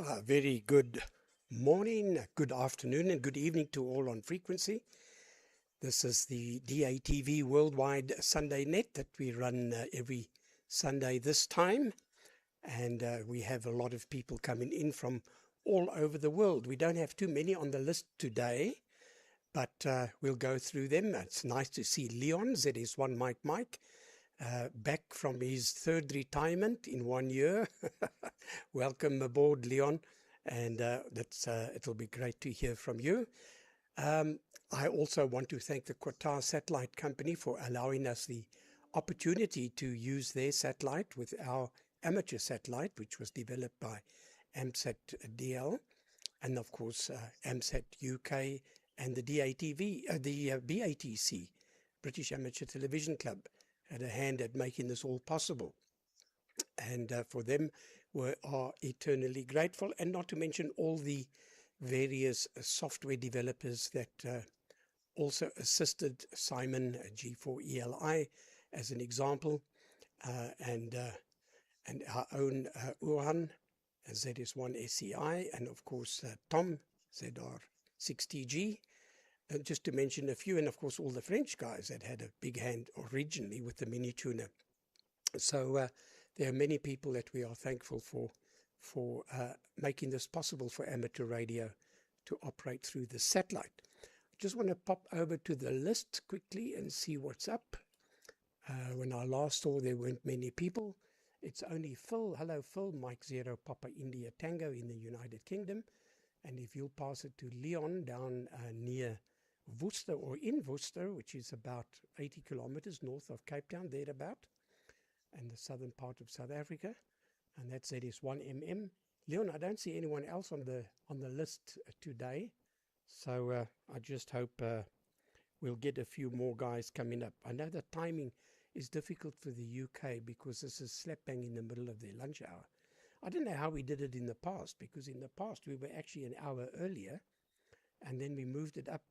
A very good morning, good afternoon, and good evening to all on frequency. This is the DATV Worldwide Sunday Net that we run every Sunday this time. And we have a lot of people coming in from all over the world. We don't have too many on the list today, but we'll go through them. It's nice to see Leon, ZS1 Mike, back from his third retirement in 1 year. Welcome aboard, Leon, and it'll be great to hear from you. I also want to thank the Qatar Satellite Company for allowing us the opportunity to use their satellite with our amateur satellite, which was developed by AMSAT DL, and of course AMSAT UK and the DATV, the BATC, British Amateur Television Club, had a hand at making this all possible. And for them, we are eternally grateful, and not to mention all the various software developers that also assisted Simon, G4ELI, as an example, and our own Uhan, ZS1SCI, and of course Tom, ZR6TG, just to mention a few, and of course all the French guys that had a big hand originally with the mini tuner. So there are many people that we are thankful for making this possible for amateur radio to operate through the satellite. I just want to pop over to the list quickly and see what's up. When I last saw, there weren't many people. It's only Phil. Hello, Phil. Mike Zero Papa India Tango in the United Kingdom. And if you'll pass it to Leon down near Worcester, or in Worcester, which is about 80 kilometers north of Cape Town, thereabout, and the southern part of South Africa, and that's ZS1MM. Leon, I don't see anyone else on the list today, so I just hope we'll get a few more guys coming up. I know the timing is difficult for the UK because this is slap bang in the middle of their lunch hour. I don't know how we did it in the past, because in the past we were actually an hour earlier, and then we moved it up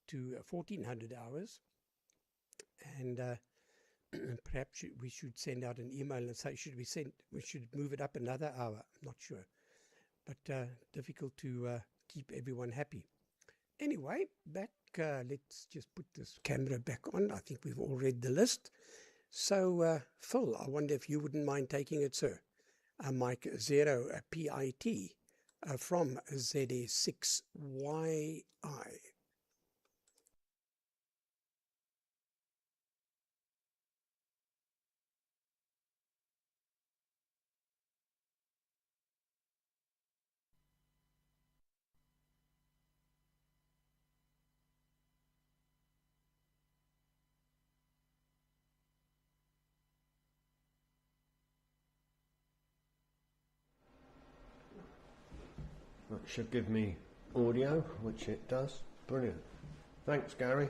to 1400 hours, and perhaps we should send out an email and say, we should move it up another hour. I'm not sure, but difficult to keep everyone happy. Anyway, back, let's just put this camera back on. I think we've all read the list. So Phil, I wonder if you wouldn't mind taking it, sir. Mike Zero PIT from ZA6YI. That should give me audio, which it does. Brilliant. Thanks, Gary.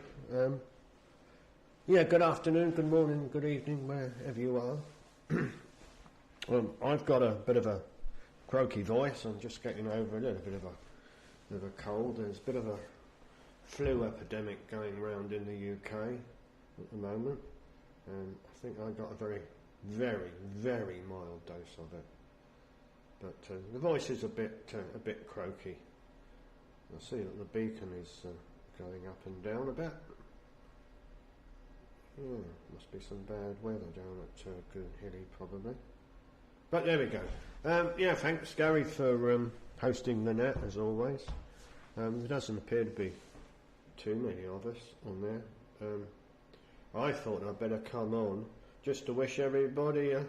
Yeah, good afternoon, good morning, good evening, wherever you are. I've got a bit of a croaky voice. I'm just getting over a little bit of a cold. There's a bit of a flu epidemic going around in the UK at the moment. I think I got a very, very, very mild dose of it. But the voice is a bit croaky. I see that the beacon is going up and down a bit. Must be some bad weather down at Goonhilly probably. But there we go. Yeah, thanks Gary for hosting the net as always. There doesn't appear to be too many of us on there. I thought I'd better come on just to wish everybody a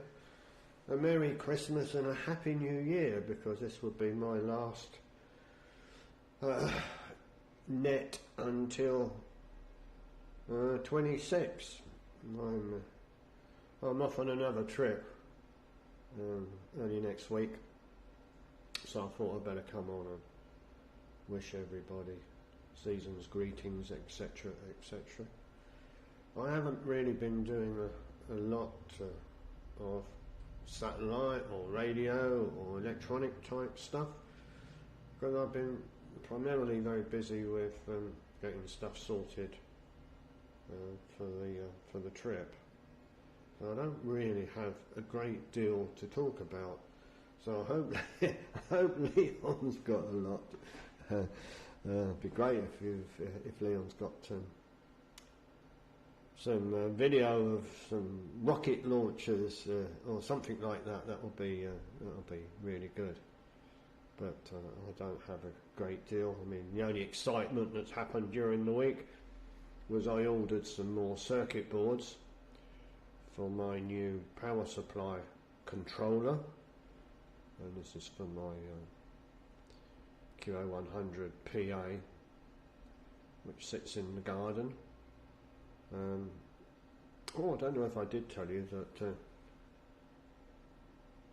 Merry Christmas and a Happy New Year, because this would be my last net until 26. I'm off on another trip early next week, so I thought I'd better come on and wish everybody season's greetings, etc, etc. I haven't really been doing a lot of satellite or radio or electronic type stuff, because I've been primarily very busy with getting stuff sorted for the trip. So I don't really have a great deal to talk about So I hope Leon's got a lot. It'd be great if Leon's got some video of some rocket launchers or something like that. That'll be really good. But I don't have a great deal. I mean, the only excitement that's happened during the week was I ordered some more circuit boards for my new power supply controller, and this is for my QO-100 PA, which sits in the garden. I don't know if I did tell you that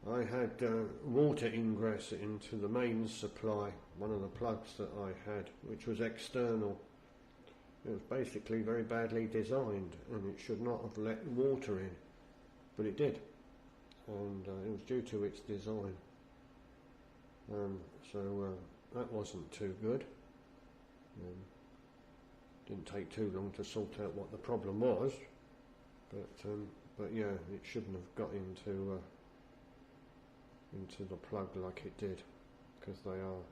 I had water ingress into the mains supply, one of the plugs that I had, which was external. It was basically very badly designed, and it should not have let water in, but it did, and it was due to its design. So that wasn't too good. Didn't take too long to sort out what the problem was, but yeah, it shouldn't have got into the plug like it did, because they are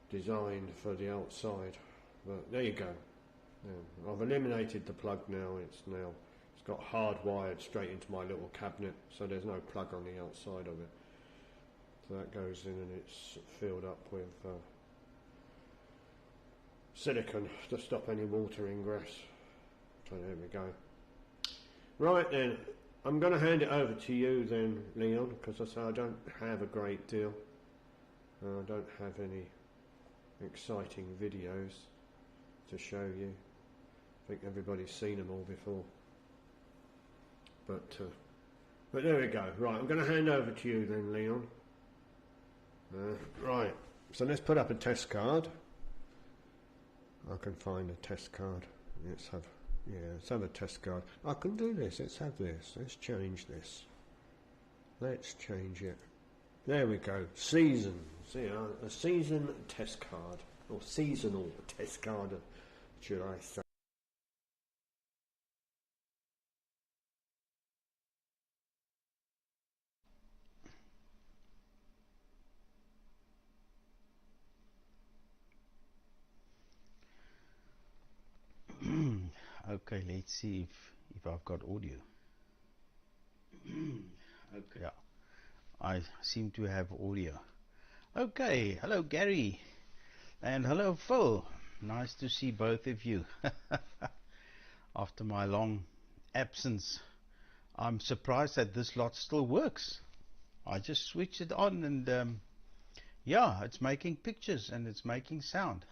designed for the outside. But there you go. Yeah, I've eliminated the plug now. It's got hardwired straight into my little cabinet, so there's no plug on the outside of it. So that goes in and it's filled up with silicone to stop any water ingress. So there we go. Right then, I'm going to hand it over to you then, Leon, because I say I don't have a great deal. I don't have any exciting videos to show you. I think everybody's seen them all before. But there we go. Right, I'm going to hand over to you then, Leon. Right, so let's put up a test card. I can find a test card. Let's have a test card. I can do this. Let's have this. Let's change this. Let's change it. There we go. Season. See, a season test card, or seasonal test card, should I say? Okay, let's see if I've got audio. Okay. Yeah, I seem to have audio. Okay, hello Gary, and hello Phil. Nice to see both of you. After my long absence, I'm surprised that this lot still works. I just switched it on and yeah, it's making pictures and it's making sound.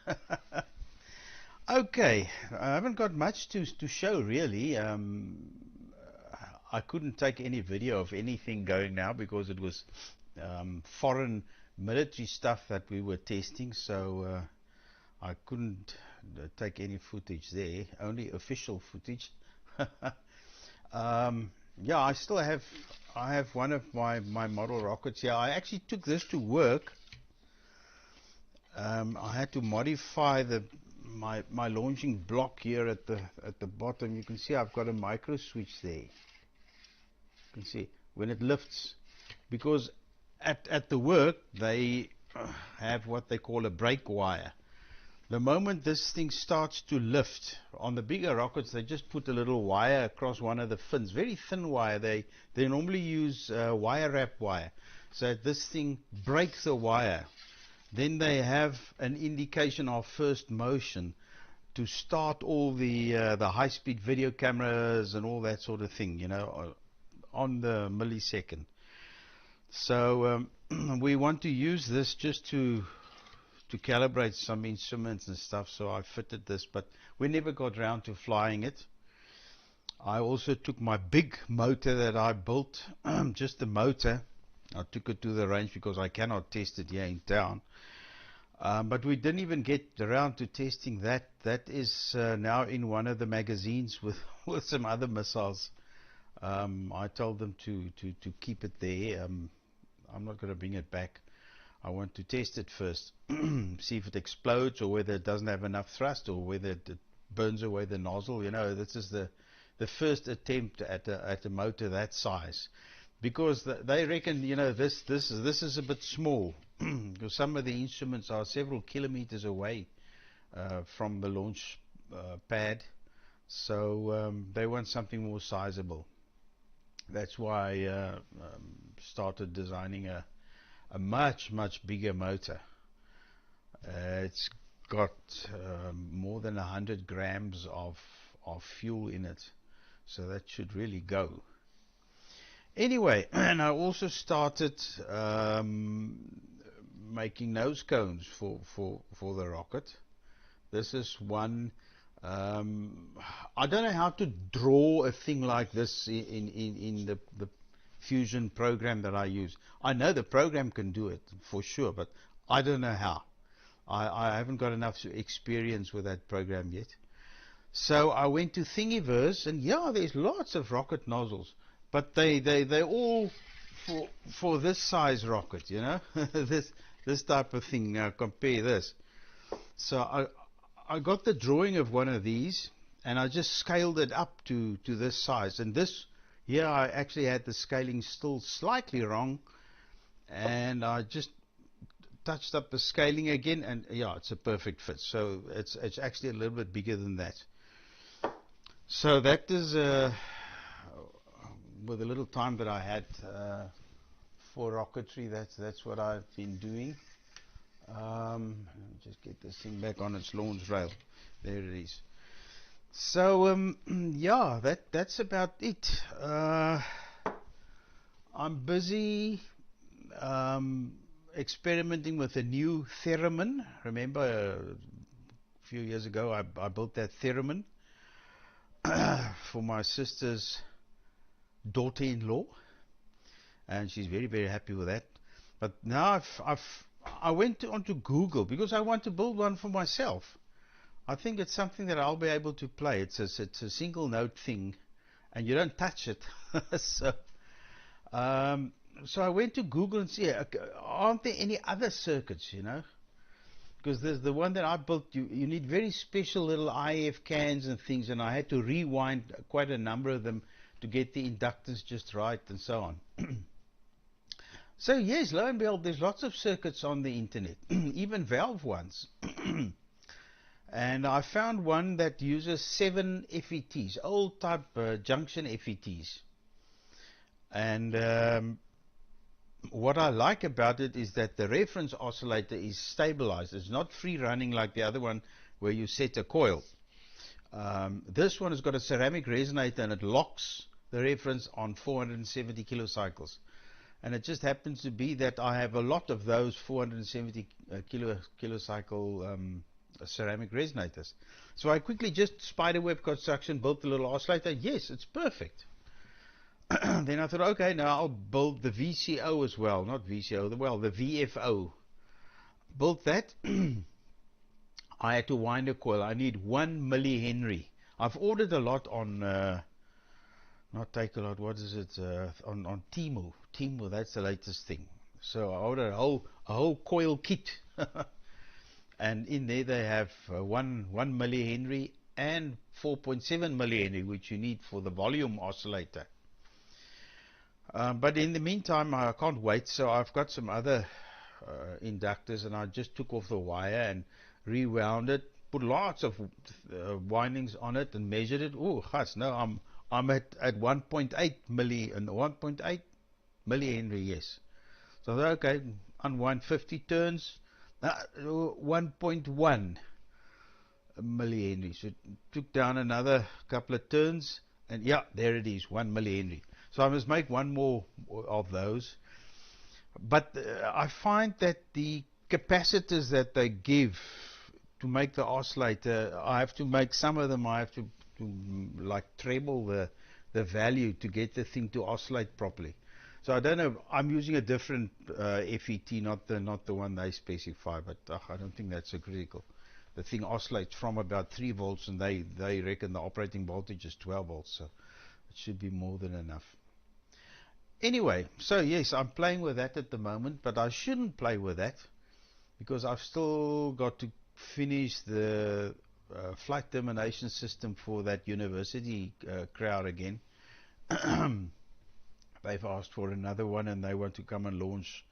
Okay, I haven't got much to show really. I couldn't take any video of anything going now because it was foreign military stuff that we were testing, so I couldn't take any footage there, only official footage. Yeah, I have one of my model rockets here. I actually took this to work. I had to modify my launching block here at the bottom. You can see I've got a micro switch there. You can see when it lifts, because at the work they have what they call a brake wire. The moment this thing starts to lift, on the bigger rockets they just put a little wire across one of the fins, very thin wire. They normally use wire wrap wire, so this thing breaks the wire. Then they have an indication of first motion to start all the high-speed video cameras and all that sort of thing, you know, on the millisecond. So we want to use this just to calibrate some instruments and stuff, so I fitted this, but we never got around to flying it. I also took my big motor that I built, just the motor. I took it to the range because I cannot test it here in town. But we didn't even get around to testing that. That is now in one of the magazines with some other missiles. I told them to keep it there. I'm not going to bring it back. I want to test it first, see if it explodes or whether it doesn't have enough thrust or whether it burns away the nozzle. You know, this is the first attempt at a motor that size. because they reckon, you know, this is a bit small because some of the instruments are several kilometers away from the launch pad, so they want something more sizable. That's why I started designing a much bigger motor. It's got more than 100 grams of fuel in it, so that should really go. Anyway, and I also started making nose cones for the rocket. This is one. I don't know how to draw a thing like this in the Fusion program that I use. I know the program can do it for sure, but I don't know how. I haven't got enough experience with that program yet. So I went to Thingiverse, and yeah, there's lots of rocket nozzles, but they're all for this size rocket, you know, this type of thing. Now compare this. So I got the drawing of one of these, and I just scaled it up to this size. And this, yeah, I actually had the scaling still slightly wrong, and I just touched up the scaling again, and yeah, it's a perfect fit. So it's actually a little bit bigger than that. So that is with a little time that I had for rocketry. That's what I've been doing. Let me just get this thing back on its launch rail. There it is. So yeah, that's about it. I'm busy experimenting with a new theremin. Remember a few years ago I built that theremin for my sister's daughter-in-law, and she's very happy with that. But now I went onto Google because I want to build one for myself. I think it's something that I'll be able to play. It's a single note thing, and you don't touch it. So I went to Google and see, aren't there any other circuits, you know? Because there's the one that I built, you need very special little IF cans and things, and I had to rewind quite a number of them to get the inductance just right and so on. So yes, lo and behold, there's lots of circuits on the internet, even valve ones. And I found one that uses 7 FETs, old type junction FETs. And what I like about it is that the reference oscillator is stabilized. It's not free running like the other one where you set a coil. This one has got a ceramic resonator, and it locks the reference on 470 kilocycles. And it just happens to be that I have a lot of those 470 kilocycle ceramic resonators. So I quickly just spiderweb construction, built a little oscillator. Yes, it's perfect. Then I thought, okay, now I'll build the VCO as well. Not VCO, the VFO. Built that. I had to wind a coil. I need 1 millihenry. I've ordered a lot on, not Takealot, what is it, on Temu. Temu, that's the latest thing. So I ordered a whole coil kit. And in there they have 1 millihenry and 4.7 millihenry, which you need for the volume oscillator. But in the meantime, I can't wait, so I've got some other inductors, and I just took off the wire and rewound it, put lots of windings on it, and measured it. Oh, no, I'm at 1.8 1.8 millihenry, yes. So okay, unwind 50 turns, 1.1 millihenry. So it took down another couple of turns, and yeah, there it is, 1 millihenry. So I must make one more of those. But I find that the capacitors that they give to make the oscillator, I have to make some of them, I have to like treble the value to get the thing to oscillate properly. So I don't know, I'm using a different FET, not the one they specify, but I don't think that's so critical. The thing oscillates from about 3 volts, and they reckon the operating voltage is 12 volts, so it should be more than enough. Anyway, so yes, I'm playing with that at the moment, but I shouldn't play with that because I've still got to finish the flight termination system for that university crowd again. But they've asked for another one, and they want to come and launch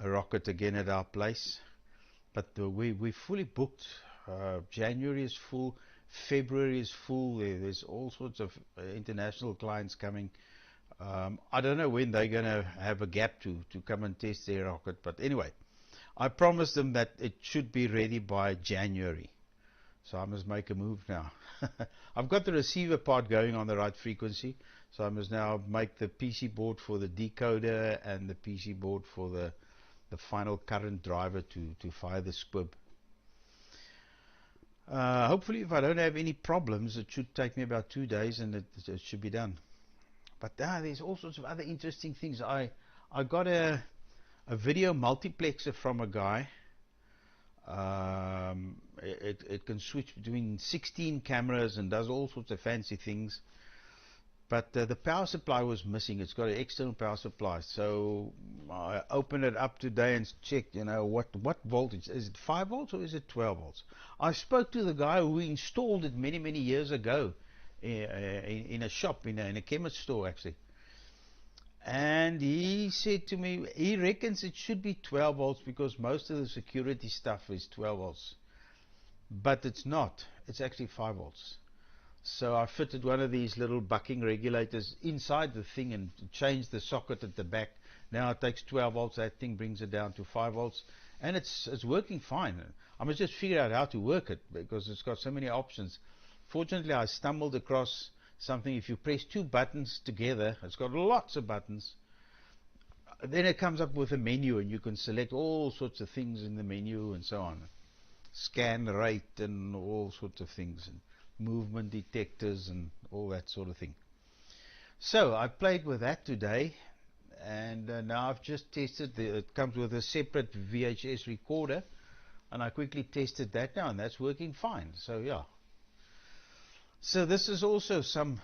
a rocket again at our place. But we fully booked. January is full, February is full. There's all sorts of international clients coming. I don't know when they're going to have a gap to come and test their rocket, but anyway, I promised them that it should be ready by January. So I must make a move now. I've got the receiver part going on the right frequency, so I must now make the PC board for the decoder and the PC board for the final current driver to fire the squib. Hopefully, if I don't have any problems, it should take me about 2 days and it should be done. But there's all sorts of other interesting things. I got a video multiplexer from a guy. It can switch between 16 cameras and does all sorts of fancy things. But the power supply was missing. It's got an external power supply. So I opened it up today and checked, what voltage. Is it 5 volts or is it 12 volts? I spoke to the guy who installed it many, many years ago in a shop, in a chemist store actually. And he said to me, he reckons it should be 12 volts because most of the security stuff is 12 volts. But it's not. It's actually 5 volts. So I fitted one of these little bucking regulators inside the thing and changed the socket at the back. Now it takes 12 volts. That thing brings it down to 5 volts. And it's working fine. I must just figure out how to work it because it's got so many options. Fortunately, I stumbled across something. If you press 2 buttons together, it's got lots of buttons. Then it comes up with a menu and you can select all sorts of things in the menu and so on. Scan rate and all sorts of things, and movement detectors and all that sort of thing. So I played with that today, and now I've just tested it comes with a separate VHS recorder, and I quickly tested that now, and that's working fine. So yeah. So this is also some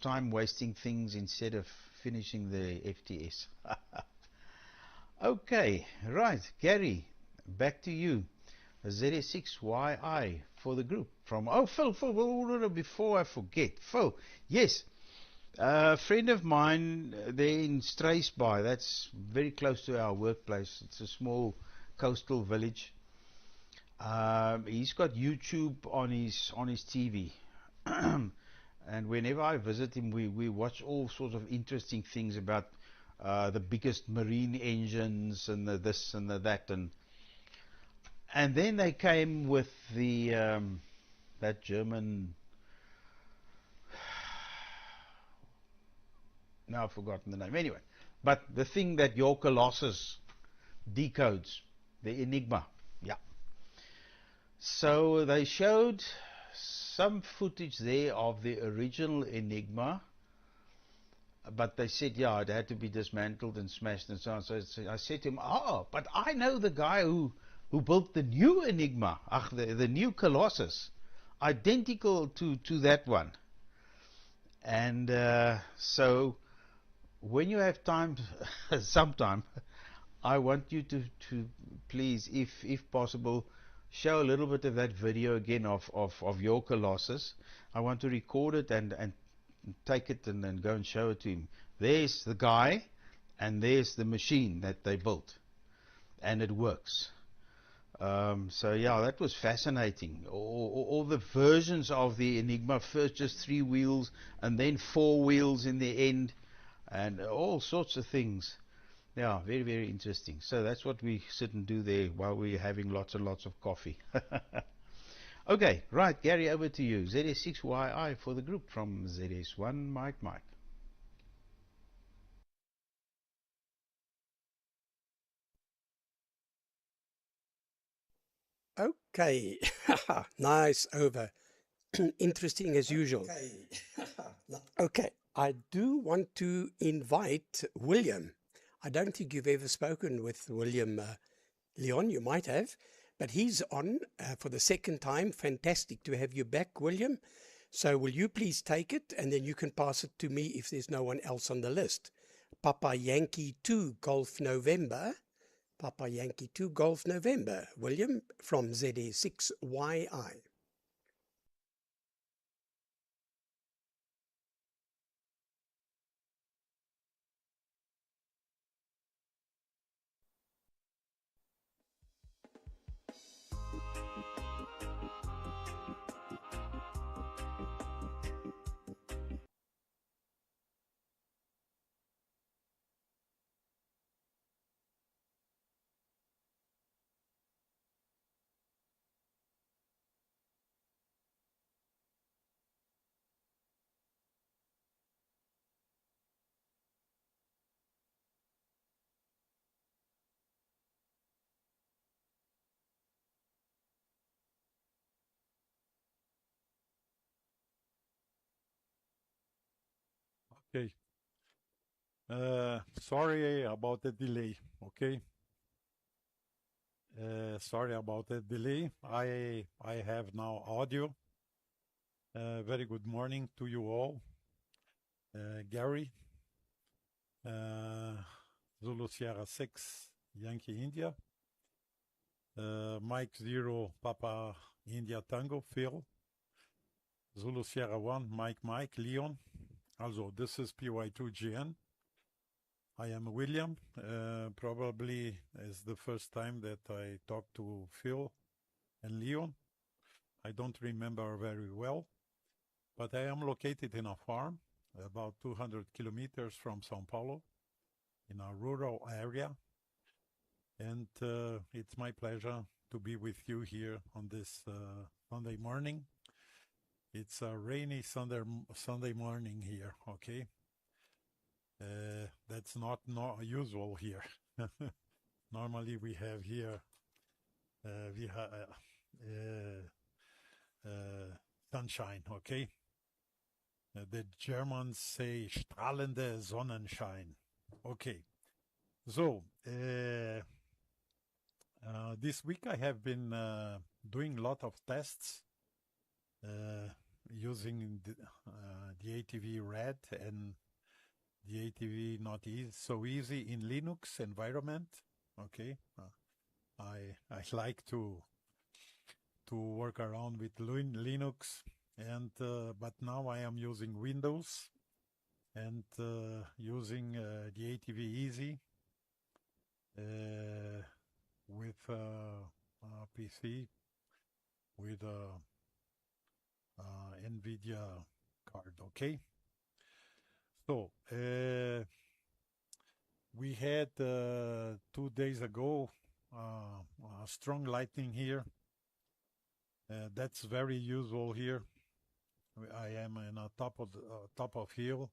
time wasting things instead of finishing the FTS. Okay, right, Gary, back to you. A ZS6YI for the group from Phil, before I forget, Phil, yes, a friend of mine there in Struisbaai, that's very close to our workplace. It's a small coastal village. He's got YouTube on his TV. And whenever I visit him, we watch all sorts of interesting things about the biggest marine engines and the this and the that, and then they came with the that German. Now I've forgotten the name. Anyway, but the thing that your Colossus decodes, the Enigma. Yeah. So they showed some footage there of the original Enigma, but they said, yeah, it had to be dismantled and smashed and so on. So I said to him, but I know the guy who built the new Enigma, the new Colossus, identical to that one. And so when you have time, sometime, I want you to please, if possible, show a little bit of that video again of your Colossus. I want to record it and take it and then go and show it to him. There's the guy and there's the machine that they built, and it works. So yeah, that was fascinating. All the versions of the Enigma, first just 3 wheels and then 4 wheels in the end, and all sorts of things. Yeah, very, very interesting. So that's what we sit and do there while we're having lots and lots of coffee. Okay, right, Gary, over to you. ZS6YI for the group from ZS1 Mike. Okay, nice over. Interesting as usual. Okay, I do want to invite William. I don't think you've ever spoken with William Leon. You might have, but he's on for the second time. Fantastic to have you back, William. So will you please take it, and then you can pass it to me if there's no one else on the list. Papa Yankee 2 Golf November. Papa Yankee 2 Golf November. William from ZA6YI. Okay. Sorry about the delay. Okay. Sorry about the delay. I have now audio. Very good morning to you all. Gary, Zulu Sierra 6, Yankee India. Mike 0, Papa India Tango, Phil. Zulu Sierra 1, Mike, Leon. Also, this is PY2GN. I am William. Probably is the first time that I talk to Phil and Leon. I don't remember very well, but I am located in a farm about 200 kilometers from Sao Paulo in a rural area. And it's my pleasure to be with you here on this Sunday morning. It's a rainy Sunday morning here, okay? That's not usual here. Normally we have here sunshine, okay? The Germans say strahlende Sonnenschein. Okay, so this week I have been doing a lot of tests using the DATV Red and the DATV Not So Easy in Linux environment. Okay, I like to work around with Linux, and but now I am using Windows and using the DATV Easy with a PC with a NVIDIA card. Okay, so we had 2 days ago a strong lightning here. That's very usual here. I am in a top of hill,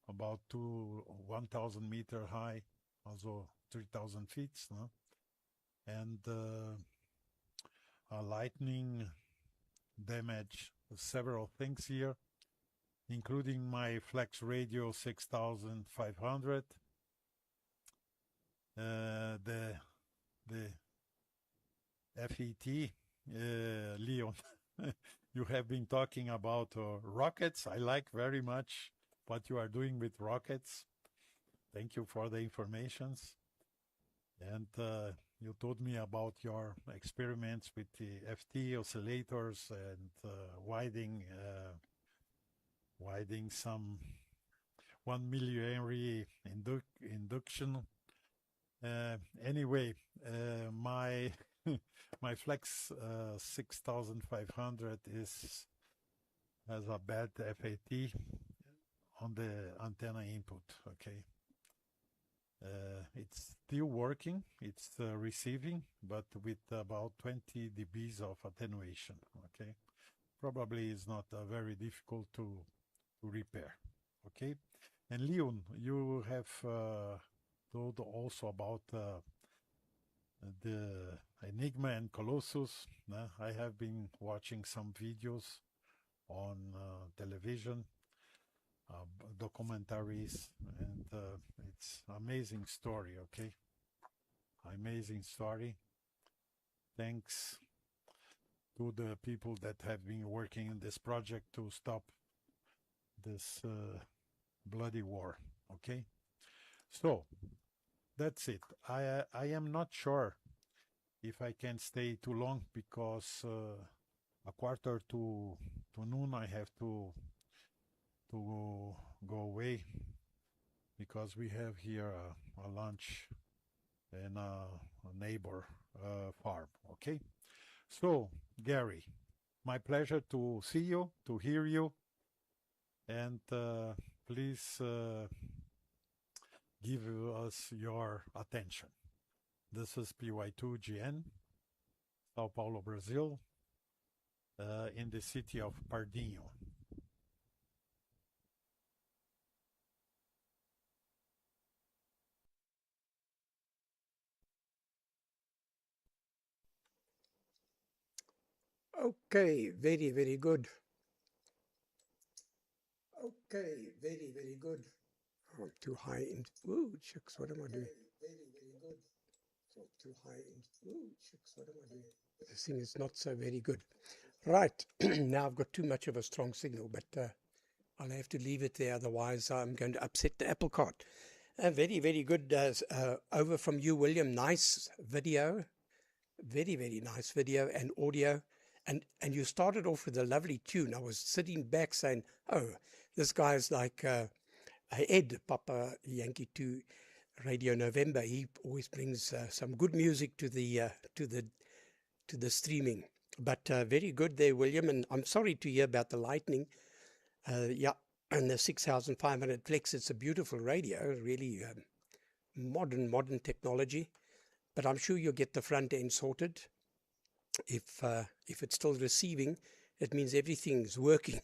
about 1,000 meter high, also 3,000 feet, no? And lightning damaged several things here, including my Flex Radio 6500, the FET, Leon. You have been talking about rockets. I like very much what you are doing with rockets. Thank you for the informations. And you told me about your experiments with the FT oscillators and widening some 1 millihenry induction. Anyway, my my Flex 6500 has a bad FAT on the antenna input. Okay, it's still working. It's receiving, but with about 20 dBs of attenuation. Okay, probably is not very difficult to repair. Okay, and Leon, you have told also about the Enigma and Colossus. I have been watching some videos on television, documentaries, and it's amazing story, okay? Amazing story. Thanks to the people that have been working in this project to stop this bloody war, okay? So, that's it. I am not sure if I can stay too long because a quarter to noon I have to go away because we have here a lunch in a neighbor farm. Okay, so Gary, my pleasure to see you, to hear you, and please give us your attention. This is PY2GN, Sao Paulo, Brazil, in the city of Pardinho. Okay, very, very good. Okay, very, very good. Oh, I'm too high in. Ooh, shucks, what am I doing? Very, very good. So too high in. Ooh, shucks, what am I doing? This thing is not so very good. Right, now I've got too much of a strong signal, but I'll have to leave it there, otherwise I'm going to upset the apple cart. Very, very good. Over from you, William. Nice video. Very, very nice video and audio. And you started off with a lovely tune. I was sitting back saying, oh, this guy's like Ed, Papa Yankee 2 Radio November. He always brings some good music to the streaming. But very good there, William. And I'm sorry to hear about the lightning. Yeah, and the 6500 flex. It's a beautiful radio, really modern technology. But I'm sure you'll get the front end sorted. If it's still receiving, it means everything's working.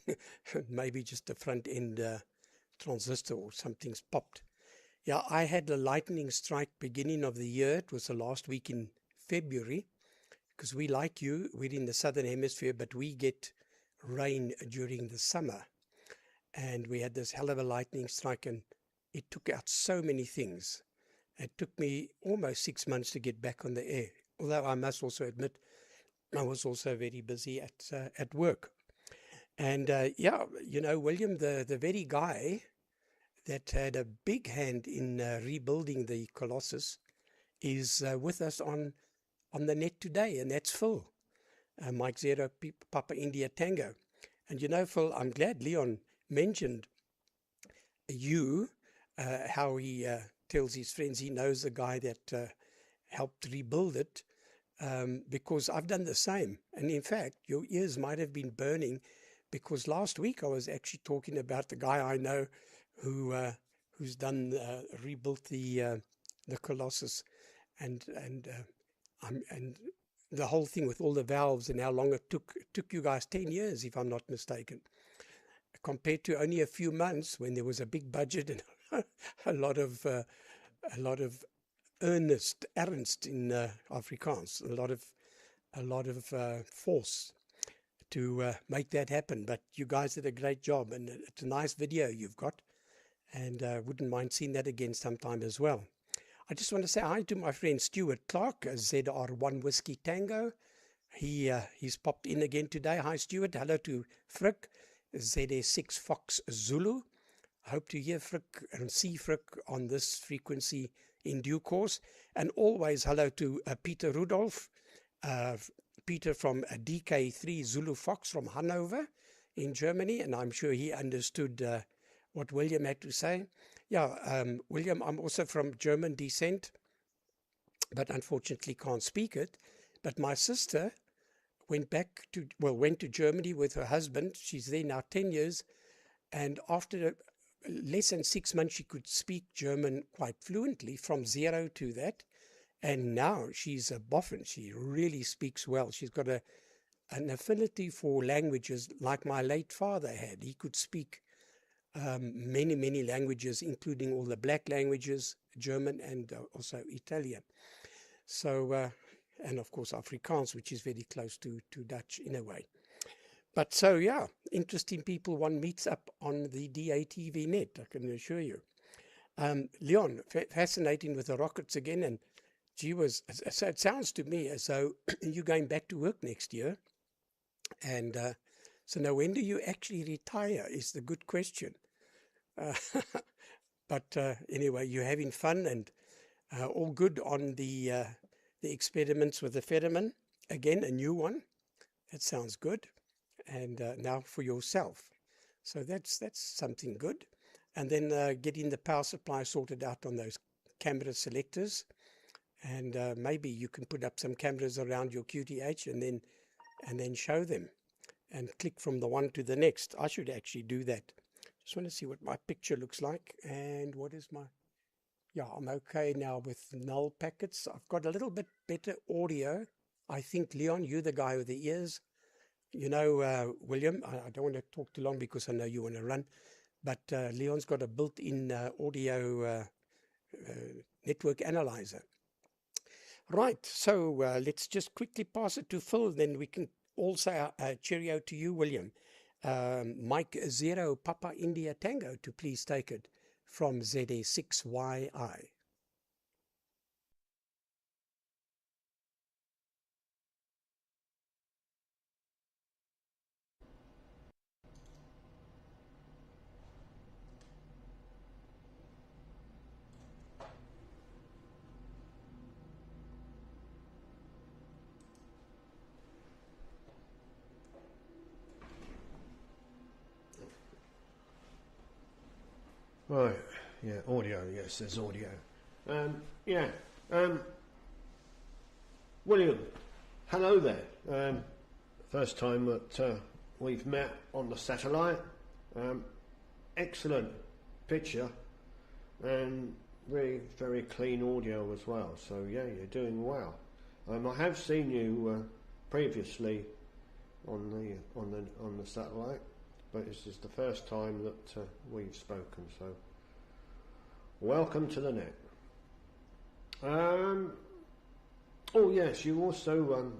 Maybe just the front end transistor or something's popped. Yeah, I had a lightning strike beginning of the year. It was the last week in February, because we, like you, we're in the southern hemisphere, but we get rain during the summer. And we had this hell of a lightning strike, and it took out so many things. It took me almost 6 months to get back on the air, although I must also admit I was also very busy at work. And yeah, you know, William, the very guy that had a big hand in rebuilding the Colossus is with us on the net today, and that's Phil, Mike Zero Papa India Tango. And you know, Phil, I'm glad Leon mentioned you, how he tells his friends he knows the guy that helped rebuild it, because I've done the same. And in fact, your ears might have been burning, because last week I was actually talking about the guy I know who's done rebuilt the Colossus, and the whole thing with all the valves, and how long it took you guys 10 years, if I'm not mistaken, compared to only a few months when there was a big budget and a lot of ernst in Afrikaans, a lot of force to make that happen. But you guys did a great job, and it's a nice video you've got, and wouldn't mind seeing that again sometime as well. I just want to say hi to my friend Stuart Clark, ZR1 Whiskey Tango. He's popped in again today. Hi, Stuart. Hello to Frick, ZS6 Fox Zulu. I hope to hear Frick and see Frick on this frequency in due course. And always hello to Peter Rudolph, Peter from DK3 Zulu Fox from Hanover in Germany. And I'm sure he understood what William had to say. Yeah, William, I'm also from German descent, but unfortunately can't speak it. But my sister went to Germany with her husband. She's there now 10 years. And after less than 6 months, she could speak German quite fluently, from zero to that. And now she's a boffin. She really speaks well. She's got an affinity for languages like my late father had. He could speak many languages, including all the black languages, German and also Italian. So, and of course Afrikaans, which is very close to Dutch in a way. But so, yeah, interesting people one meets up on the DATV net, I can assure you. Leon, fascinating with the rockets again, and gee whiz, so it sounds to me as though you're going back to work next year. And so now, when do you actually retire is the good question. But anyway, you're having fun, and all good on the experiments with the Fetterman. Again, a new one. That sounds good. And now for yourself. So that's something good. And then getting the power supply sorted out on those camera selectors. And maybe you can put up some cameras around your QTH and then show them and click from the one to the next. I should actually do that. Just want to see what my picture looks like. And what is my... Yeah, I'm okay now with null packets. I've got a little bit better audio. I think, Leon, you're the guy with the ears. You know, William, I don't want to talk too long because I know you want to run. But Leon's got a built-in audio network analyzer. Right, so let's just quickly pass it to Phil. Then we can all say cheerio to you, William. Mike 0 Papa India Tango to please take it from ZA6YI. Right, yeah, audio, yes, there's audio. William, hello there. First time that we've met on the satellite. Excellent picture and very, very clean audio as well. So yeah, you're doing well. I have seen you previously on the satellite, but this is the first time that we've spoken, so welcome to the net. Oh yes, you also,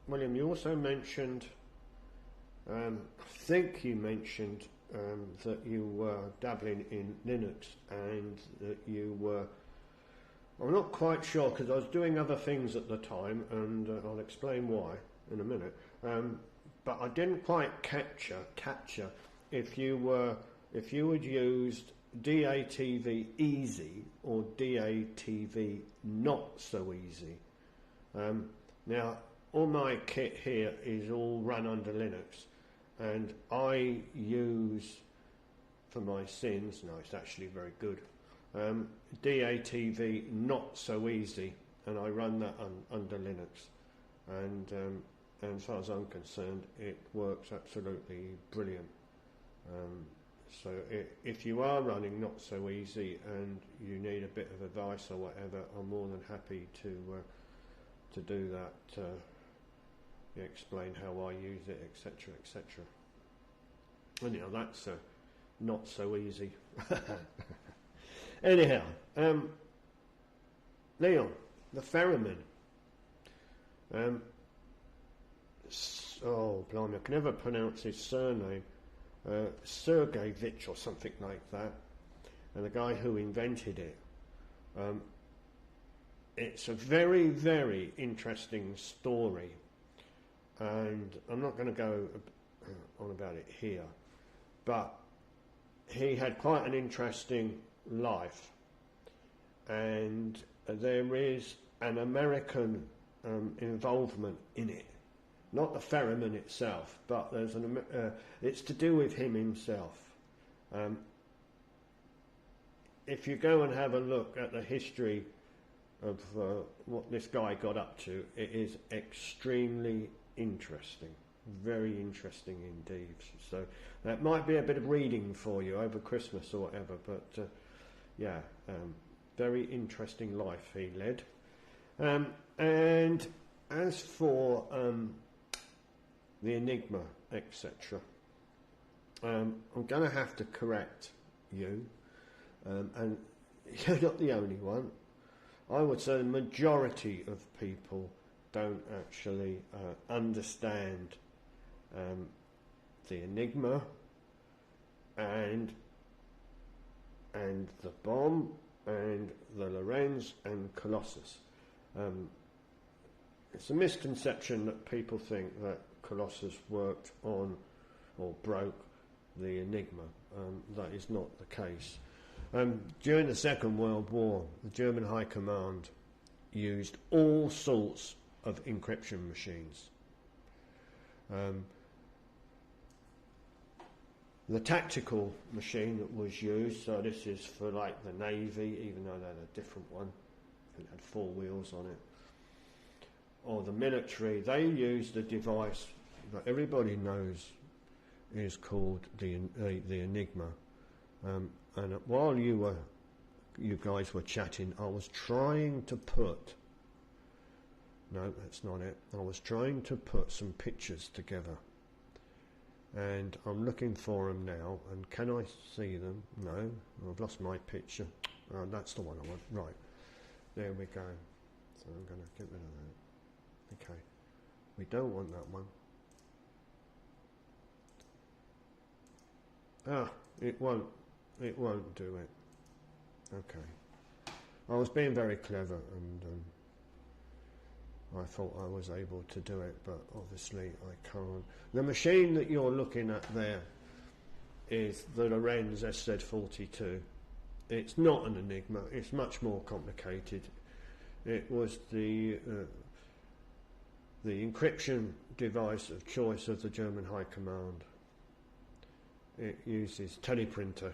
William, you also mentioned, I think you mentioned that you were dabbling in Linux and that you were, I'm not quite sure because I was doing other things at the time, and I'll explain why in a minute. But I didn't quite capture if you had used DATV easy or DATV not so easy. Now all my kit here is all run under Linux, and I use, for my sins, no, it's actually very good, DATV not so easy, and I run that under Linux, and as far as I'm concerned, it works absolutely brilliant. So if you are running not so easy and you need a bit of advice or whatever, I'm more than happy to do that, explain how I use it, etc, etc. Anyhow, that's not so easy. Anyhow, Leon, the ferryman. Oh, blimey, I can never pronounce his surname. Sergeyevich or something like that. And the guy who invented it. It's a very, very interesting story. And I'm not going to go on about it here. But he had quite an interesting life. And there is an American involvement in it. Not the ferryman itself, but there's it's to do with him himself. If you go and have a look at the history of what this guy got up to, it is extremely interesting, very interesting indeed. So that might be a bit of reading for you over Christmas or whatever, but very interesting life he led. And as for the Enigma, etc. I'm going to have to correct you, and you're not the only one. I would say the majority of people don't actually understand the Enigma and the bomb and the Lorenz and Colossus. It's a misconception that people think that Colossus worked on or broke the Enigma. That is not the case. During the Second World War, the German High Command used all sorts of encryption machines. The tactical machine that was used, so this is for like the Navy, even though they had a different one, it had 4 wheels on it, or the military, they used a device that everybody knows is called the Enigma. And while you guys were chatting, I was trying to put, no, that's not it, I was trying to put some pictures together, and I'm looking for them now, and can I see them? No, I've lost my picture. Oh, that's the one I want. Right, there we go. So I'm going to get rid of that. Okay, we don't want that one. Ah, it won't do it. Okay. I was being very clever and I thought I was able to do it, but obviously I can't. The machine that you're looking at there is the Lorenz SZ42. It's not an Enigma, it's much more complicated. It was the encryption device of choice of the German High Command. It uses teleprinter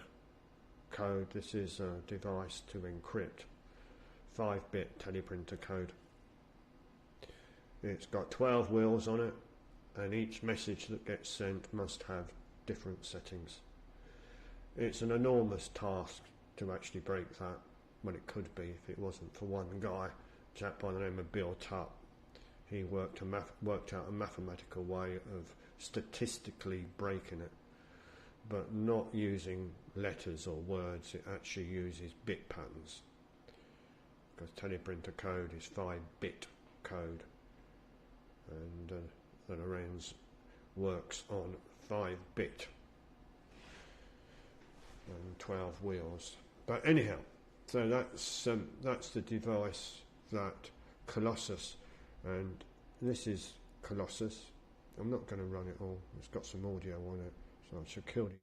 code. This is a device to encrypt 5-bit teleprinter code. It's got 12 wheels on it, and each message that gets sent must have different settings. It's an enormous task to actually break that. Well, it could be if it wasn't for one guy, a chap by the name of Bill Tupp. He worked out a mathematical way of statistically breaking it, but not using letters or words. It actually uses bit patterns, because teleprinter code is 5-bit code, and the Lorenz works on 5-bit and 12 wheels. But anyhow, so that's the device that Colossus, and this is Colossus. I'm not going to run it all. It's got some audio on it, so I should kill it.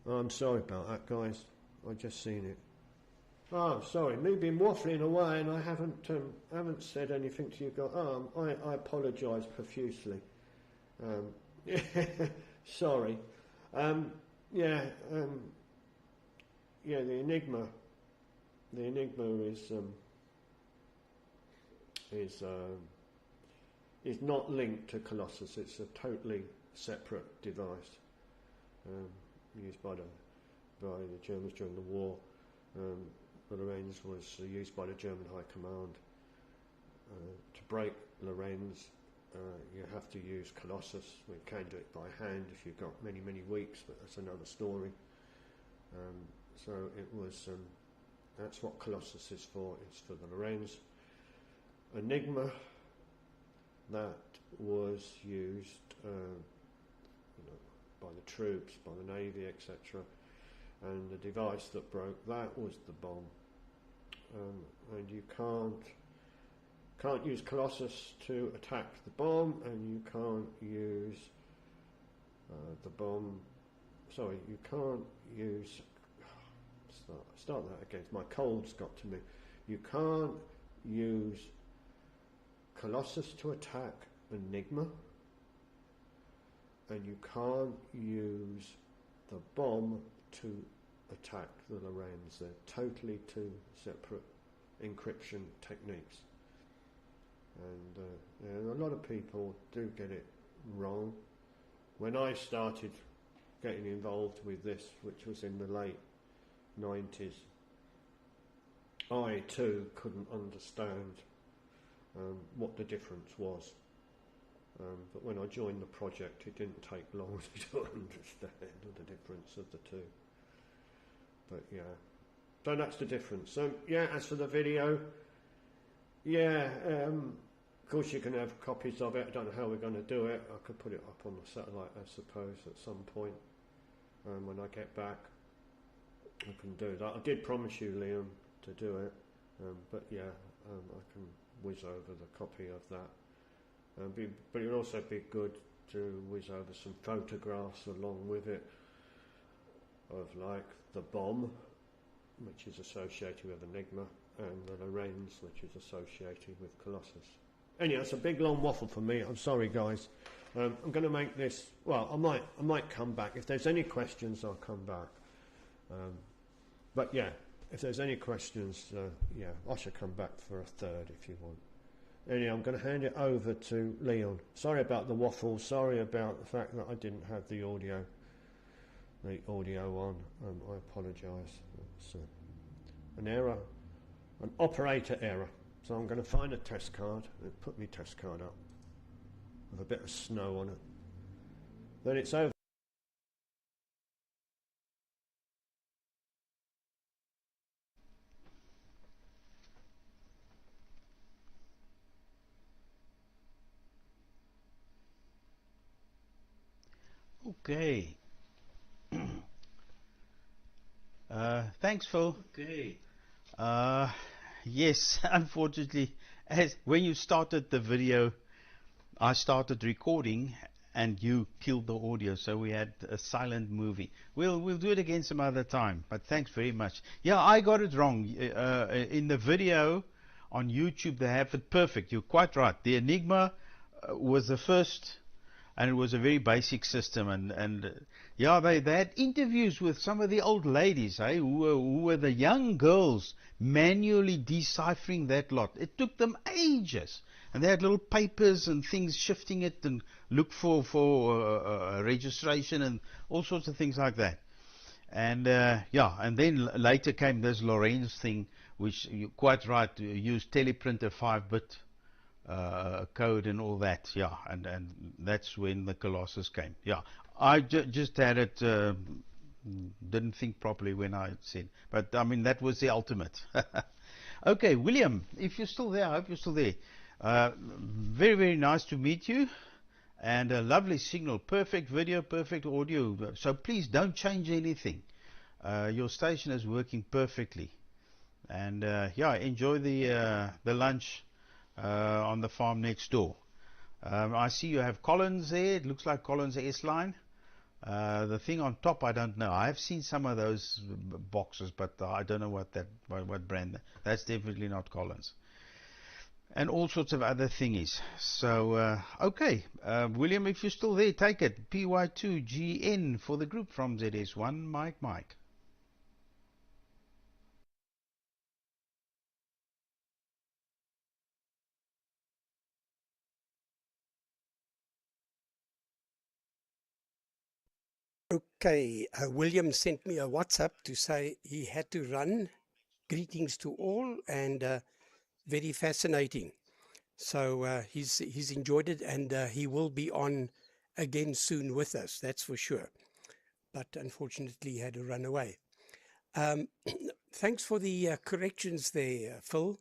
Oh, I'm sorry about that, guys. I just seen it. Oh, sorry, me been waffling away and I haven't said anything to you guys. Oh, I apologise profusely. Sorry. Yeah, the Enigma. The Enigma is not linked to Colossus. It's a totally separate device used by the Germans during the war. The Lorenz was used by the German High Command. To break Lorenz, you have to use Colossus. We can do it by hand if you've got many weeks, but that's another story. So it was. That's what Colossus is for. It's for the Lorenz. Enigma, that was used by the troops, by the Navy, etc. And the device that broke that was the bomb. And you can't use Colossus to attack the bomb, and you can't use the bomb. Sorry, you can't use. Start that again. My cold's got to me. You can't use Colossus to attack Enigma, and you can't use the bomb to attack the Lorenz. They're totally two separate encryption techniques, and a lot of people do get it wrong. When I started getting involved with this, which was in the late 90s, I too couldn't understand what the difference was. But when I joined the project, it didn't take long to understand the difference of the two. But yeah, so that's the difference. As for the video, of course you can have copies of it. I don't know how we're going to do it. I could put it up on the satellite, I suppose, at some point when I get back. I can do that. I did promise you, Liam, to do it, but I can whiz over the copy of that. But it would also be good to whiz over some photographs along with it of like the bomb, which is associated with Enigma, and the Lorenz, which is associated with Colossus. Anyway, it's a big long waffle for me. I'm sorry, guys. I'm going to make this. Well, I might come back if there's any questions. I'll come back. But yeah, if there's any questions, I should come back for a third if you want. Anyway, I'm going to hand it over to Leon. Sorry about the waffle. Sorry about the fact that I didn't have the audio on. I apologise. It's an error, an operator error. So I'm going to find a test card and put my test card up with a bit of snow on it. Then it's over. Okay. Thanks, Phil. Okay. Yes, unfortunately, when you started the video, I started recording and you killed the audio, so we had a silent movie. We'll do it again some other time, but thanks very much. Yeah, I got it wrong. In the video on YouTube, they have it perfect. You're quite right. The Enigma was the first, and it was a very basic system, and they had interviews with some of the old ladies, who were the young girls manually deciphering that lot. It took them ages, and they had little papers and things shifting it and look for registration and all sorts of things like that. And and then later came this Lorenz thing, which you're quite right, used teleprinter 5-bit code and all that, and that's when the Colossus came. I just had it, didn't think properly when I said, but I mean that was the ultimate. Okay, William, if you're still there, I hope you're still there. Very, very nice to meet you, and a lovely signal, perfect video, perfect audio, so please don't change anything. Your station is working perfectly, and enjoy the lunch on the farm next door. I see you have Collins there. It looks like Collins S-Line. The thing on top, I don't know. I've seen some of those boxes, but I don't know what brand. That's definitely not Collins. And all sorts of other thingies. So, okay. William, if you're still there, take it. PY2GN for the group from ZS1, Mike. Okay, William sent me a WhatsApp to say he had to run. Greetings to all, and very fascinating. So he's enjoyed it, and he will be on again soon with us, that's for sure. But unfortunately, he had to run away. Thanks for the corrections there, Phil.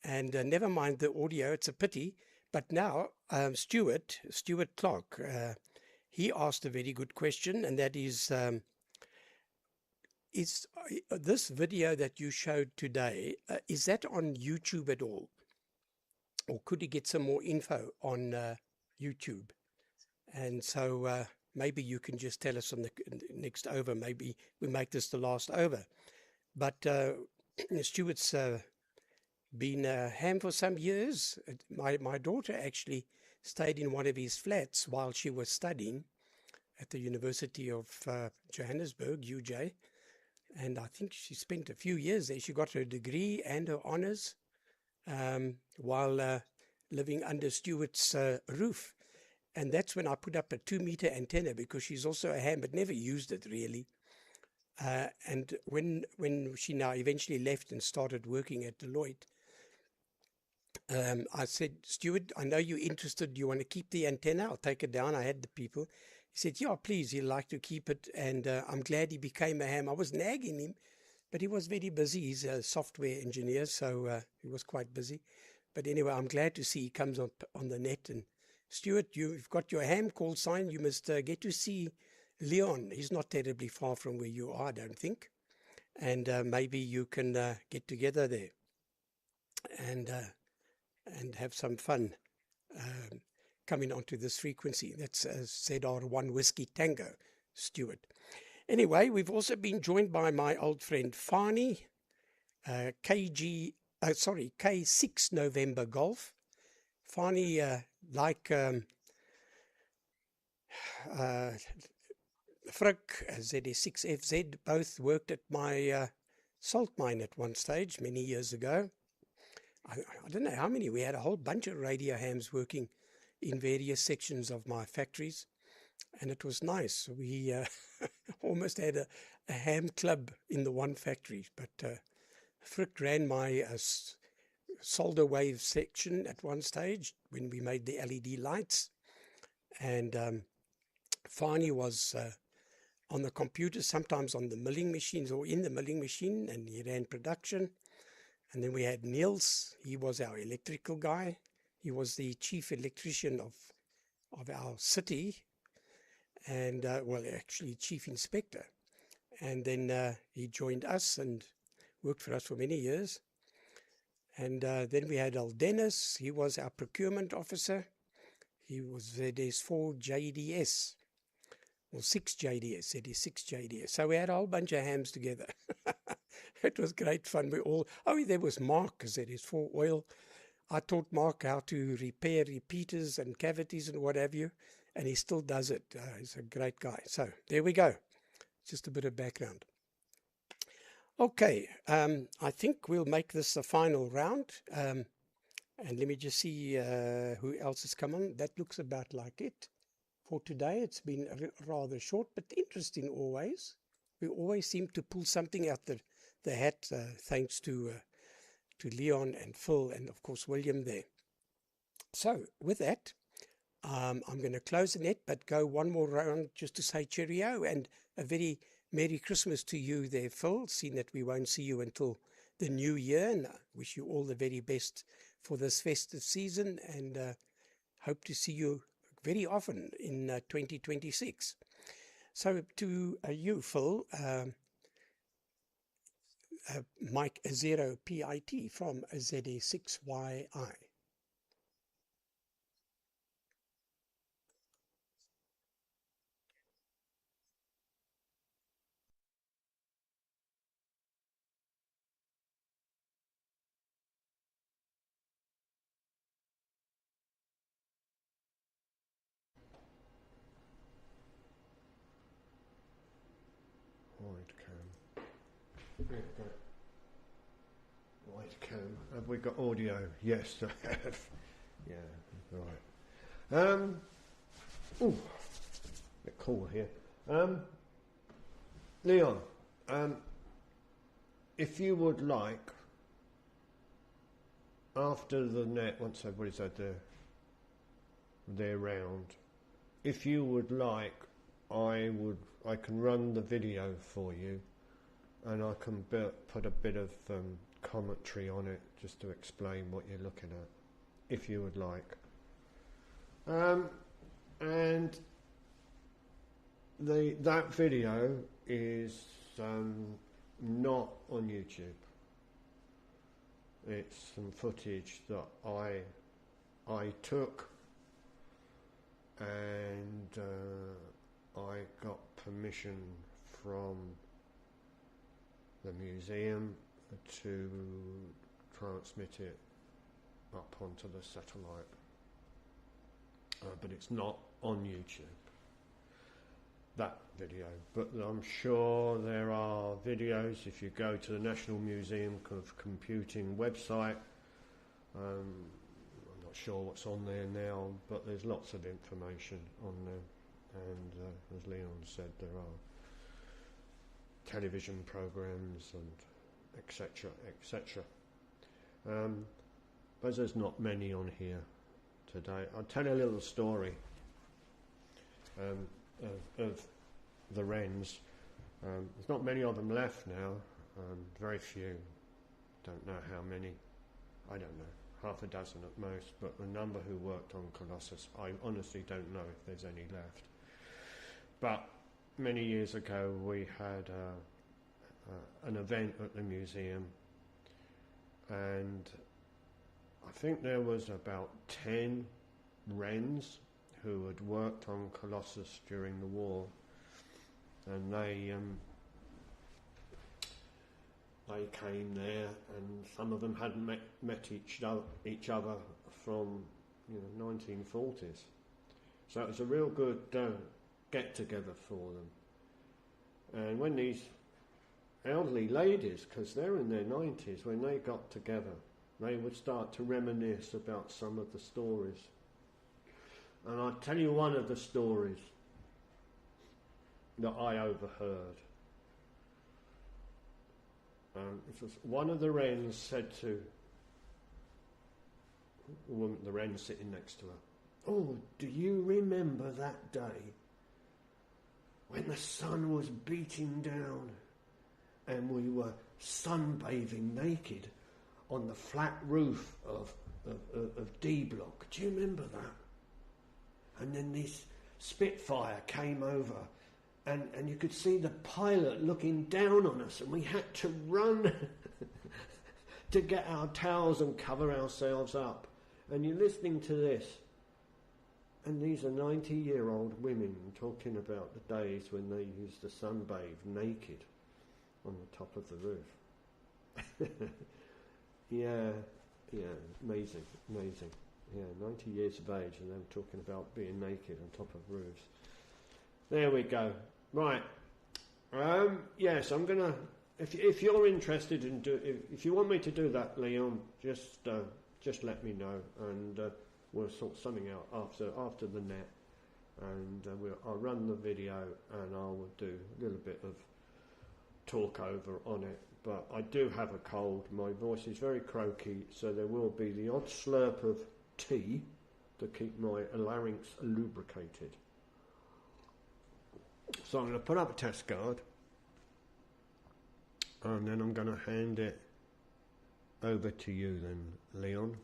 And never mind the audio, it's a pity. But now, Stuart Clark, he asked a very good question, and that is this video that you showed today, is that on YouTube at all? Or could you get some more info on YouTube? And so maybe you can just tell us on the next over. Maybe we make this the last over. But Stuart's been a ham for some years. My daughter actually stayed in one of his flats while she was studying at the University of Johannesburg, UJ. And I think she spent a few years there. She got her degree and her honours while living under Stuart's roof. And that's when I put up a 2-meter antenna, because she's also a ham but never used it really. And when she now eventually left and started working at Deloitte, I said, Stuart, I know you're interested. Do you want to keep the antenna? I'll take it down. I had the people. He said, yeah, please, he'd like to keep it. And I'm glad he became a ham. I was nagging him, but he was very busy. He's a software engineer, so he was quite busy. But anyway, I'm glad to see he comes on the net. And Stuart, you've got your ham call sign. You must get to see Leon. He's not terribly far from where you are, I don't think. And maybe you can get together there and have some fun coming onto this frequency. That's ZR1 Whiskey Tango, Stuart. Anyway, we've also been joined by my old friend Fani, K6 November Golf. Fani, like Frick, ZS6FZ, both worked at my salt mine at one stage many years ago. I don't know how many. We had a whole bunch of radio hams working in various sections of my factories, and it was nice. We almost had a ham club in the one factory, but Frick ran my solder wave section at one stage when we made the LED lights, and Fani was on the computer, sometimes on the milling machines or in the milling machine, and he ran production. And then we had Niels. He was our electrical guy. He was the chief electrician of our city, and well, actually chief inspector. And then he joined us and worked for us for many years. And then we had Al Dennis. He was our procurement officer. He was ZS4 JDS, or 6 JDS, ZS6 JDS. So we had a whole bunch of hams together. It was great fun. We all, there was Mark, ZS4 Oil. I taught Mark how to repair repeaters and cavities and what have you, and he still does it. He's a great guy. So there we go. Just a bit of background. Okay, I think we'll make this a final round. And let me just see who else has come on. That looks about like it for today. It's been rather short, but interesting always. We always seem to pull something out the hat, thanks to Leon and Phil and, of course, William there. So with that, I'm going to close the net, but go one more round just to say cheerio and a very Merry Christmas to you there, Phil, seeing that we won't see you until the new year. And I wish you all the very best for this festive season, and hope to see you very often in 2026. So to you, Phil, Mike 0 PIT from ZA6YI. webcam. Have we got audio? Yes, I have. Yeah, right. Ooh, bit cool here. Leon, if you would like, after the net, once everybody's had their round, if you would like, I can run the video for you, and I can put a bit of commentary on it just to explain what you're looking at, if you would like. And that video is not on YouTube. It's some footage that I took, and I got permission from the museum to transmit it up onto the satellite, but it's not on YouTube, that video. But I'm sure there are videos if you go to the National Museum of Computing website. I'm not sure what's on there now, but there's lots of information on there, and as Leon said, there are television programs and etc, etc. But there's not many on here today. I'll tell you a little story of the wrens. There's not many of them left now, very few. Don't know how many, I don't know, half a dozen at most, but the number who worked on Colossus, I honestly don't know if there's any left. But many years ago we had an event at the museum, and I think there was about 10 wrens who had worked on Colossus during the war, and they came there, and some of them hadn't met each other from 1940s. So it was a real good get together for them. And when these elderly ladies, because they're in their 90s, when they got together, they would start to reminisce about some of the stories. And I'll tell you one of the stories that I overheard. It was one of the wrens said to the wren sitting next to her, "Oh, do you remember that day when the sun was beating down and we were sunbathing naked on the flat roof of D Block? Do you remember that? And then this Spitfire came over, and you could see the pilot looking down on us, and we had to run to get our towels and cover ourselves up." And you're listening to this, and these are 90-year-old women talking about the days when they used to sunbathe naked on the top of the roof. Yeah, amazing. Yeah, 90 years of age, and them talking about being naked on top of roofs. There we go. Right. Yes, I'm gonna. If you're interested in if you want me to do that, Leon, just let me know, and we'll sort something out after the net, and I'll run the video, and I'll do a little bit of talk over on it. But I do have a cold. My voice is very croaky, so there will be the odd slurp of tea to keep my larynx lubricated. So I'm going to put up a test card, and then I'm going to hand it over to you then, Leon.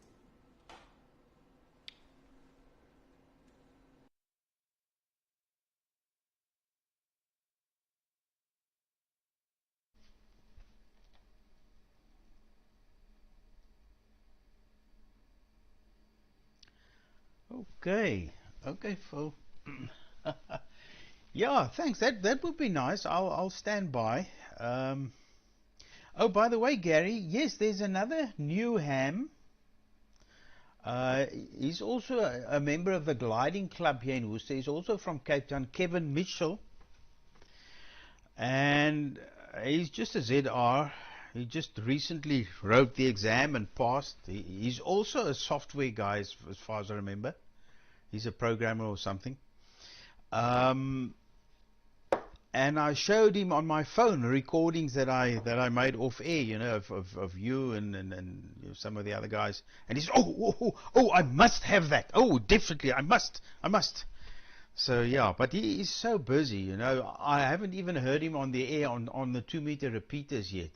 Okay, Phil. Yeah, thanks. That would be nice. I'll stand by. Oh, by the way, Gary, yes, there's another new ham. He's also a member of the gliding club here in Worcester. He's also from Cape Town, Kevin Mitchell, and he's just a ZR. he just recently wrote the exam and passed. He's also a software guy, as far as I remember. He's a programmer or something. And I showed him on my phone recordings that I made off air, you know, of you and you know, some of the other guys. And he said, oh, I must have that. Oh, definitely, I must. So yeah, but he is so busy, you know. I haven't even heard him on the air on the 2-meter repeaters yet.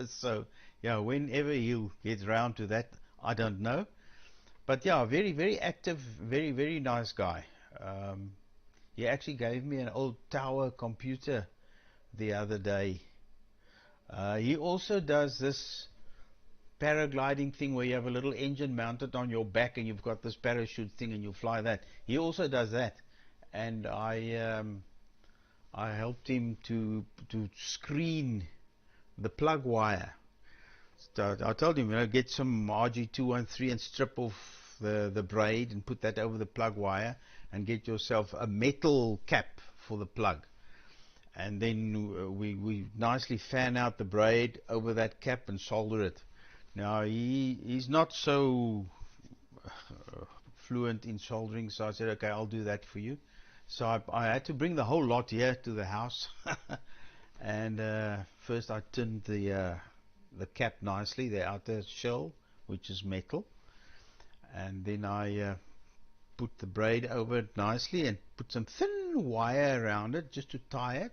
So yeah, whenever he'll get round to that, I don't know. But yeah, very, very active, very, very nice guy. He actually gave me an old tower computer the other day. He also does this paragliding thing where you have a little engine mounted on your back and you've got this parachute thing and you fly that. He also does that. And I helped him to screen the plug wire. So I told him, you know, get some RG213 and strip off the braid and put that over the plug wire and get yourself a metal cap for the plug. And then we nicely fan out the braid over that cap and solder it. Now he's not so fluent in soldering, so I said, okay, I'll do that for you. So I had to bring the whole lot here to the house. And first I tinned the cap nicely, the outer shell, which is metal. And then I put the braid over it nicely and put some thin wire around it just to tie it.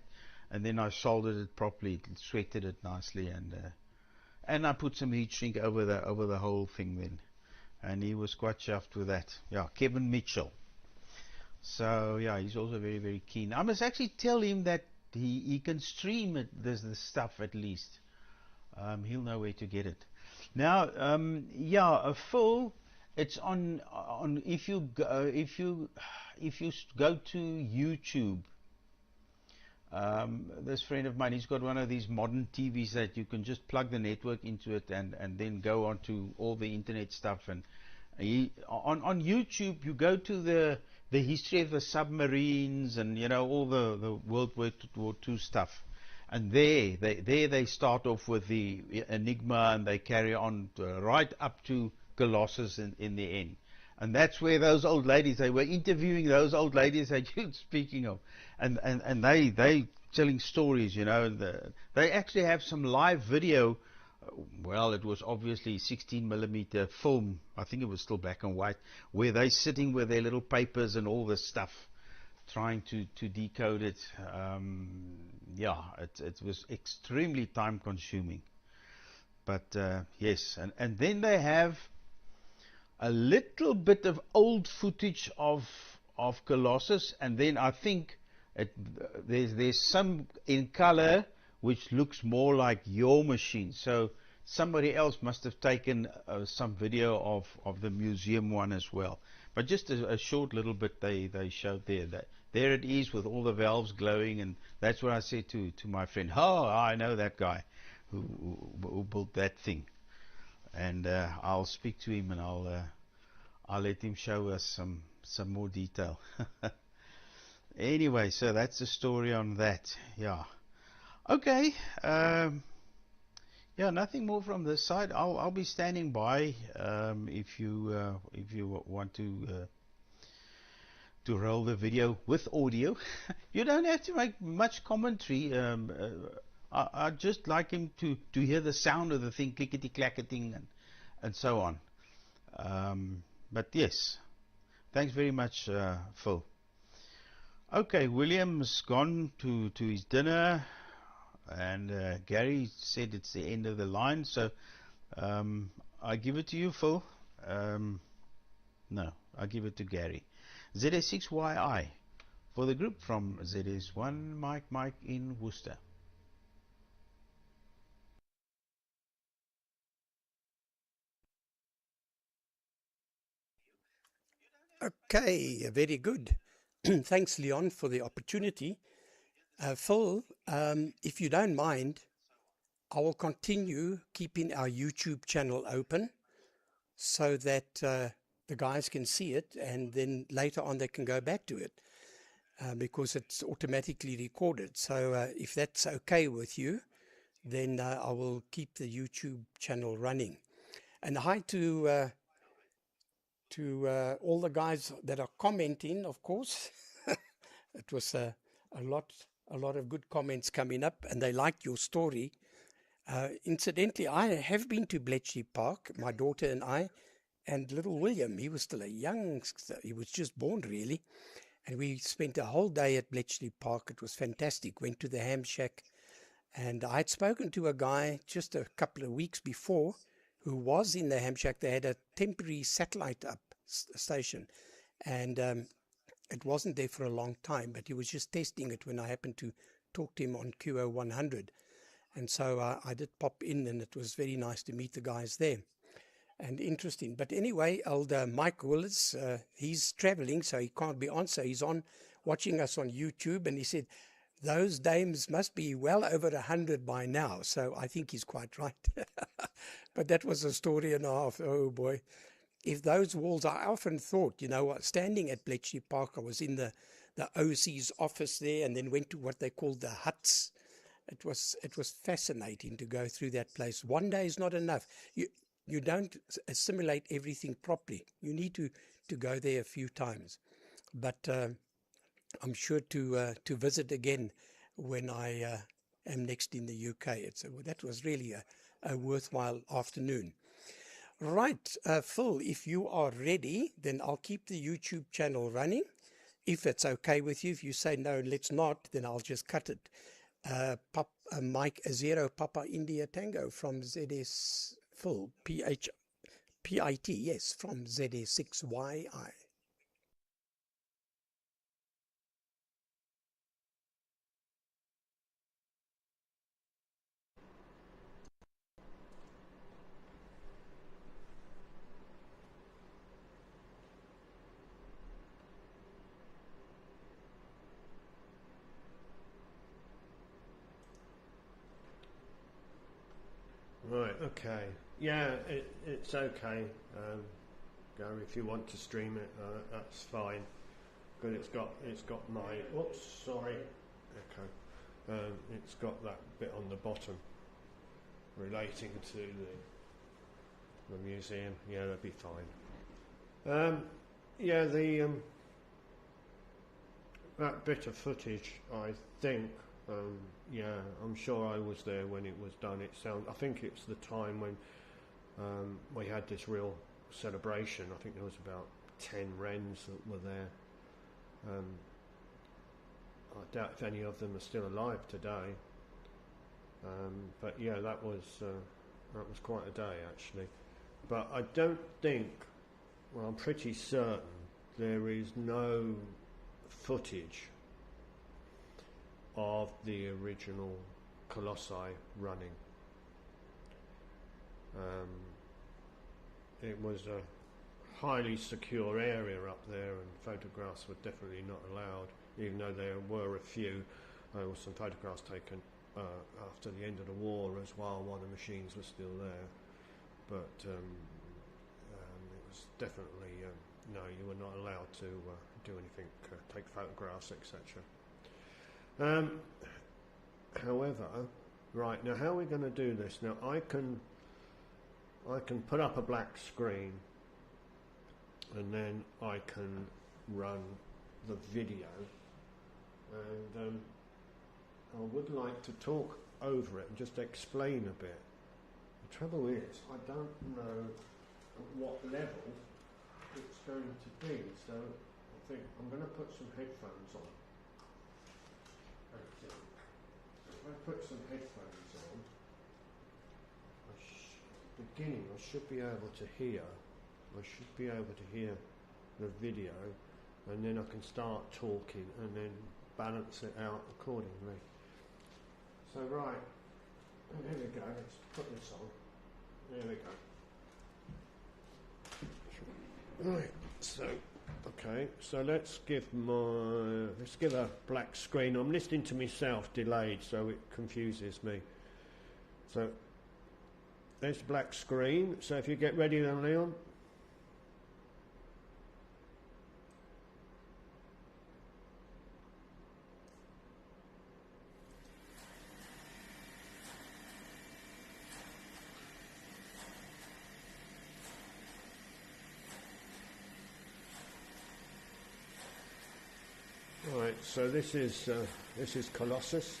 And then I soldered it properly, sweated it nicely, and I put some heat shrink over the whole thing then. And he was quite chuffed with that. Yeah, Kevin Mitchell. So yeah, he's also very, very keen. I must actually tell him that he can stream it, this stuff at least. He'll know where to get it. Now, yeah, Phil, it's on if you go to YouTube. This friend of mine, he's got one of these modern TVs that you can just plug the network into it and then go on to all the internet stuff. And on YouTube, you go to the history of the submarines and, you know, all the World War II stuff. And there they start off with the Enigma and they carry on right up to Colossus in the end. And that's where those old ladies, they were interviewing those old ladies that you're speaking of. And they telling stories, you know. They actually have some live video. Well, it was obviously 16mm film. I think it was still black and white, where they sitting with their little papers and all this stuff, trying to decode it. Yeah, it was extremely time consuming. But yes, and then they have a little bit of old footage of Colossus, and then I think there's some in color which looks more like your machine. So somebody else must have taken some video of the museum one as well. But just a short little bit they showed there. There it is with all the valves glowing, and that's what I said to my friend. Oh, I know that guy who built that thing. And I'll speak to him and I'll let him show us some more detail. Anyway, so that's the story on that. Yeah. Okay. Yeah, nothing more from this side. I'll be standing by if you want to roll the video with audio. You don't have to make much commentary. I'd just like him to hear the sound of the thing clickety clacketing and so on. But yes, thanks very much, Phil. Okay, William's gone to his dinner, and Gary said it's the end of the line, so I give it to you, Phil. No, I give it to Gary. ZS6YI for the group from ZS1 Mike in Worcester. Okay, very good. Thanks, Leon, for the opportunity. Phil, if you don't mind, I will continue keeping our YouTube channel open so that the guys can see it, and then later on they can go back to it because it's automatically recorded. So if that's okay with you, then I will keep the YouTube channel running. And hi to all the guys that are commenting, of course. It was a lot of good comments coming up, and they liked your story. Incidentally, I have been to Bletchley Park, my daughter and I, and little William. He was still a youngster. He was just born, really. And we spent a whole day at Bletchley Park. It was fantastic. Went to the ham shack. And I had spoken to a guy just a couple of weeks before who was in the ham shack. They had a temporary satellite up station. And it wasn't there for a long time, but he was just testing it when I happened to talk to him on QO-100. And so I did pop in, and it was very nice to meet the guys there. And interesting. But anyway, elder Mike Willis, he's traveling, so he can't be on. So he's on watching us on YouTube, and he said, those dames must be well over 100 by now. So I think he's quite right. But that was a story and a half. Oh, boy. If those walls, I often thought, standing at Bletchley Park, I was in the OC's office there, and then went to what they called the huts. It was fascinating to go through that place. One day is not enough. You don't assimilate everything properly. You need to go there a few times. But I'm sure to visit again when I am next in the UK. That was really a worthwhile afternoon. Right, Phil, if you are ready, then I'll keep the YouTube channel running. If it's okay with you, if you say no, let's not, then I'll just cut it. Mike 0 Papa India Tango from ZS Phil, PIT, yes, from ZS6YI. Right, okay. Yeah, it's okay. Gary, if you want to stream it, that's fine. But it's got my, oops, sorry. Okay. It's got that bit on the bottom relating to the museum. Yeah, that'll be fine. Yeah, that bit of footage, I think, yeah, I'm sure I was there when it was done. I think it's the time when we had this real celebration. I think there was about 10 wrens that were there. I doubt if any of them are still alive today. But yeah, that was quite a day actually. But I don't think, well, I'm pretty certain there is no footage of the original Colossi running. It was a highly secure area up there, and photographs were definitely not allowed, even though there were a few. There were some photographs taken after the end of the war as well, while the machines were still there. But it was definitely, no, you were not allowed to do anything, take photographs, etc. However, right, now how are we going to do this? Now I can put up a black screen, and then I can run the video, and I would like to talk over it and just explain a bit. The trouble is, I don't know at what level it's going to be, so I think I'm going to put some headphones on. If I put some headphones on, beginning I should be able to hear. I should be able to hear the video, and then I can start talking and then balance it out accordingly. So right, here we go. Let's put this on. There we go. Right. So. Okay, so let's give a black screen. I'm listening to myself delayed, so it confuses me. So there's black screen. So if you get ready then, Leon. so this is Colossus.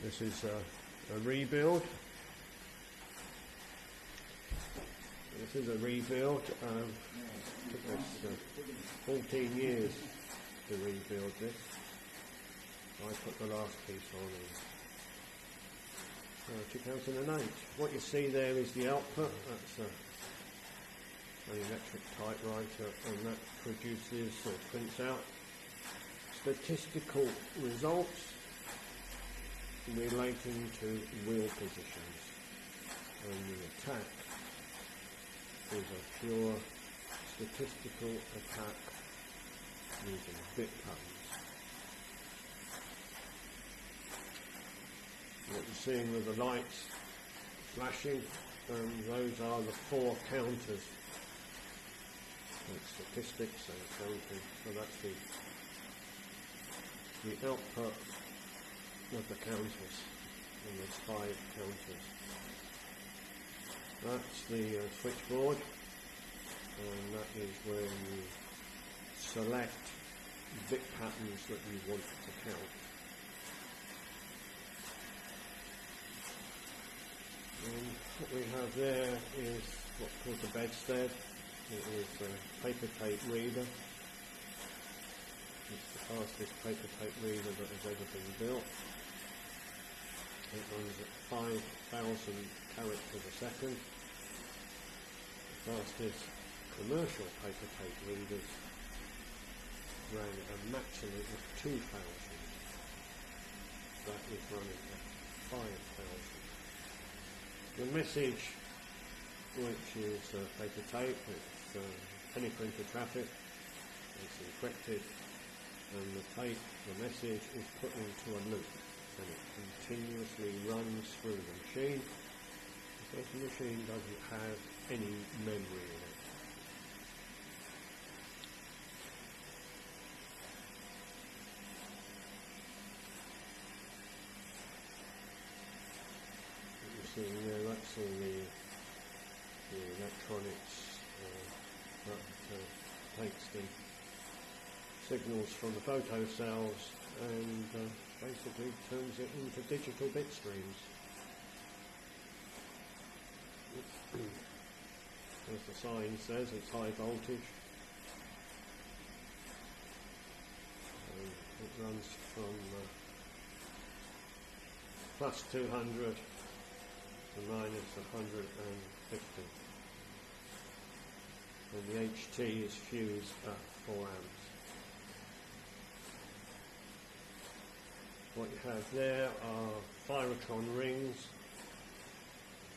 This is a rebuild. This is a rebuild. It took us 14 years to rebuild this. I put the last piece on in 2008. What you see there is the output. That's an electric typewriter, and that produces or prints out statistical results relating to wheel positions. And the attack is a pure statistical attack using bit patterns. What you're seeing with the lights flashing, those are the 4 counters. That's statistics and counting, so that's the output of the counters, and there's 5 counters. That's the switchboard, and that is where you select bit patterns that you want to count. And what we have there is what's called the bedstead. It is a paper tape reader. It's the fastest paper tape reader that has ever been built. It runs at 5,000 characters a second. The fastest commercial paper tape readers ran at a maximum of 2,000. That is running at 5,000. The message, which is paper tape, it's penny printer traffic, it's encrypted, and the message is put into a loop, and it continuously runs through the machine because the machine doesn't have any memory in it. That's all the electronics that takes the signals from the photo cells and basically turns it into digital bit streams. As the sign says, it's high voltage. It runs from plus 200 to minus 150. And the HT is fused at 4 amps. What you have there are Pyrotron rings.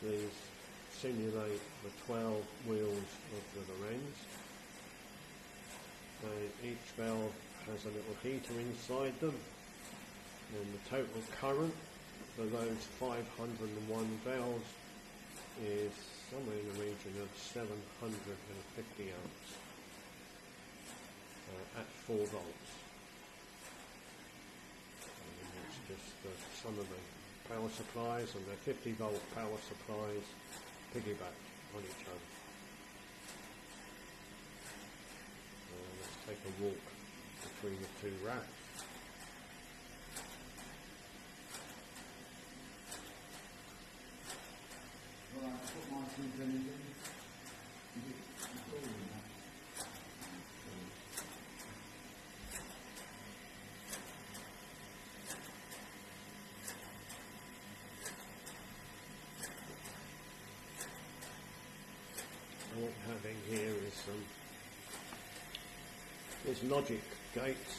These simulate the 12 wheels of the Lorenz. And each valve has a little heater inside them. And the total current for those 501 valves is somewhere in the region of 750 amps at 4 volts. And that's just some of the power supplies, and they're 50 volt power supplies piggyback on each other. Let's take a walk between the 2 racks. What we're having here is logic gates.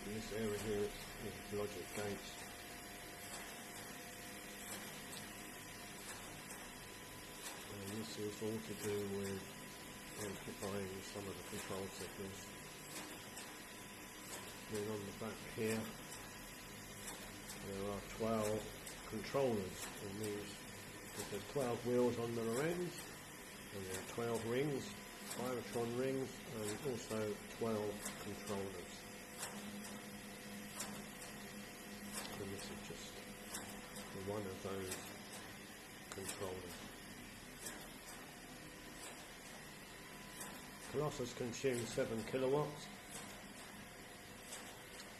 In this area here is logic gates. And this is all to do with amplifying some of the control signals. Then on the back here there are 12 controllers, and there's 12 wheels on the Lorenz, and there are 12 rings, Pyrotron rings, and also 12 controllers. And this is just one of those controllers. Colossus consumes 7 kilowatts.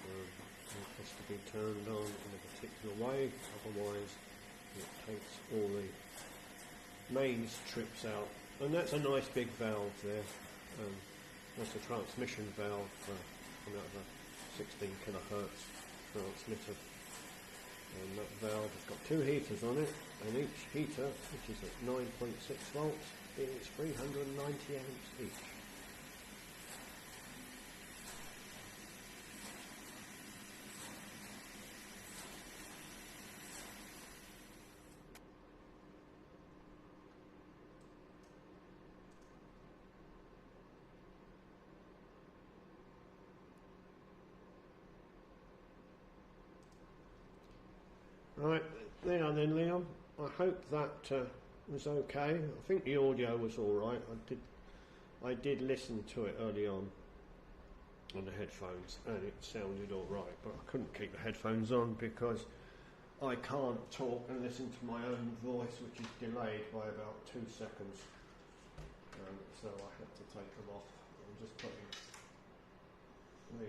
It has to be turned on in a particular way, otherwise it takes all the mains trips out. And that's a nice big valve there. That's a transmission valve coming out of a 16 kilohertz transmitter. And that valve has got 2 heaters on it, and each heater, which is at 9.6 volts, is 390 amps each. Right, there then, Leon. I hope that was okay. I think the audio was all right. I did listen to it early on the headphones, and it sounded all right. But I couldn't keep the headphones on because I can't talk and listen to my own voice, which is delayed by about 2 seconds. So I had to take them off. I'm just putting the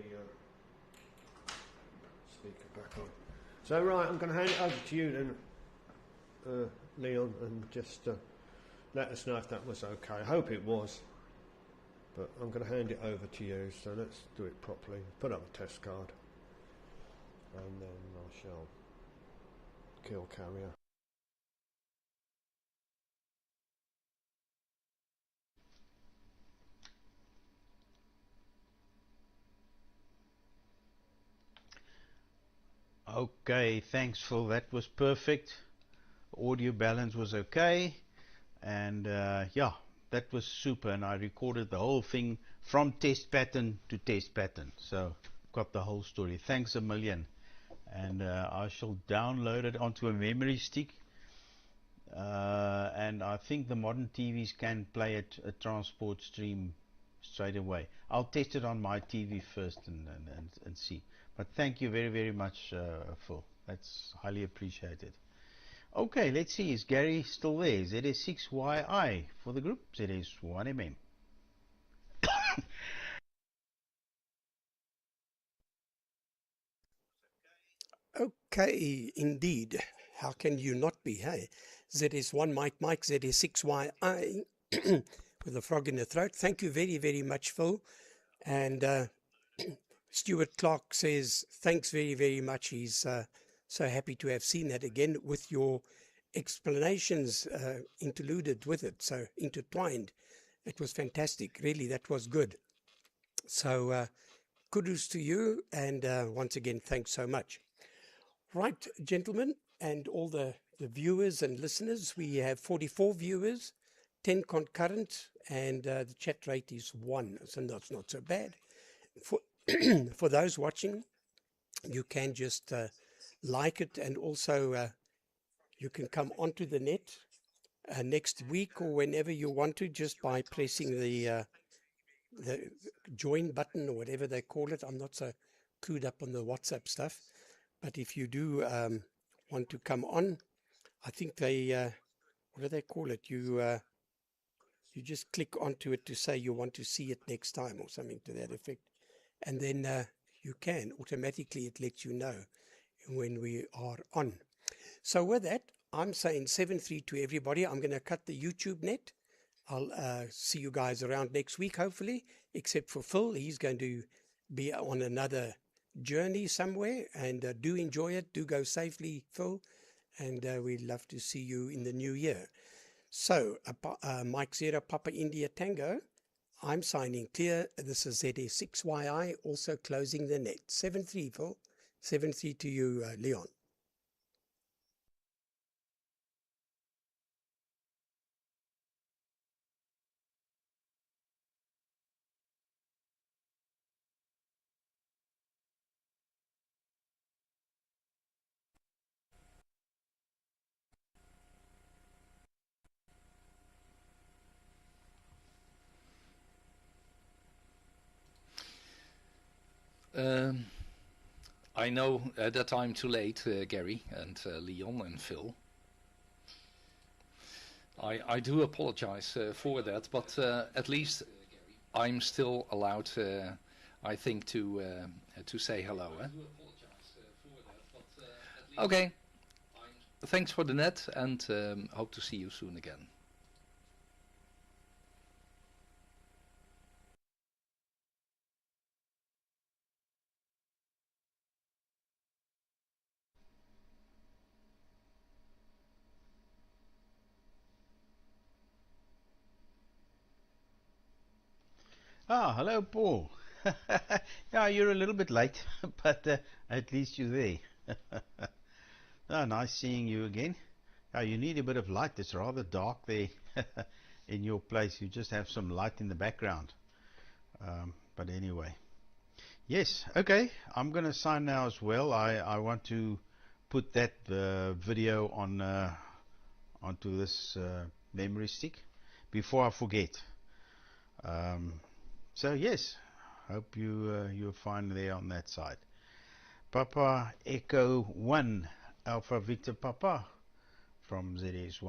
speaker back on. So right, I'm going to hand it over to you then, Leon, and just let us know if that was okay. I hope it was, but I'm going to hand it over to you, so let's do it properly. Put up a test card, and then I shall kill carrier. Okay, thanks Phil, that was perfect. Audio balance was okay, and yeah, that was super, and I recorded the whole thing from test pattern to test pattern, so got the whole story. Thanks a million. And I shall download it onto a memory stick, and I think the modern TVs can play it a transport stream straight away. I'll test it on my TV first and see. But thank you very, very much, Phil. That's highly appreciated. Okay, let's see. Is Gary still there? ZS6YI for the group, ZS1MM. Okay, indeed. How can you not be, hey? ZS1 Mike, ZS6YI with a frog in the throat. Thank you very, very much, Phil. And Stuart Clark says, thanks very, very much. He's so happy to have seen that again with your explanations interluded with it, so intertwined. It was fantastic. Really, that was good. So kudos to you, and once again, thanks so much. Right, gentlemen, and all the viewers and listeners, we have 44 viewers, 10 concurrent, and the chat rate is 1, so that's not so bad. For those watching, you can just like it, and also you can come onto the net next week or whenever you want to, just by pressing the join button or whatever they call it. I'm not so clued up on the WhatsApp stuff, but if you do want to come on, I think they what do they call it? You just click onto it to say you want to see it next time or something to that effect, and then you can automatically, it lets you know when we are on. So with that, I'm saying 7-3 to everybody. I'm going to cut the YouTube net. I'll see you guys around next week, hopefully, except for Phil. He's going to be on another journey somewhere, and do enjoy it. Do go safely, Phil, and we'd love to see you in the new year. So, Mike Zero Papa India Tango, I'm signing clear. This is ZS6YI, also closing the net. 7-3, Phil. 7-3 to you, Leon. I know that I'm too late, Gary and Leon and Phil. I do apologize for that, but at least I'm still allowed, I think, to say hello. Eh? Okay. Thanks for the net, and hope to see you soon again. Ah, hello, Paul. Yeah, you're a little bit late, but at least you're there. Ah, nice seeing you again. Yeah, you need a bit of light. It's rather dark there in your place. You just have some light in the background. But anyway, yes, okay. I'm going to sign now as well. I want to put that video on onto this memory stick before I forget. So yes, hope you're fine there on that side. Papa Echo 1 Alpha Victor Papa from ZS1.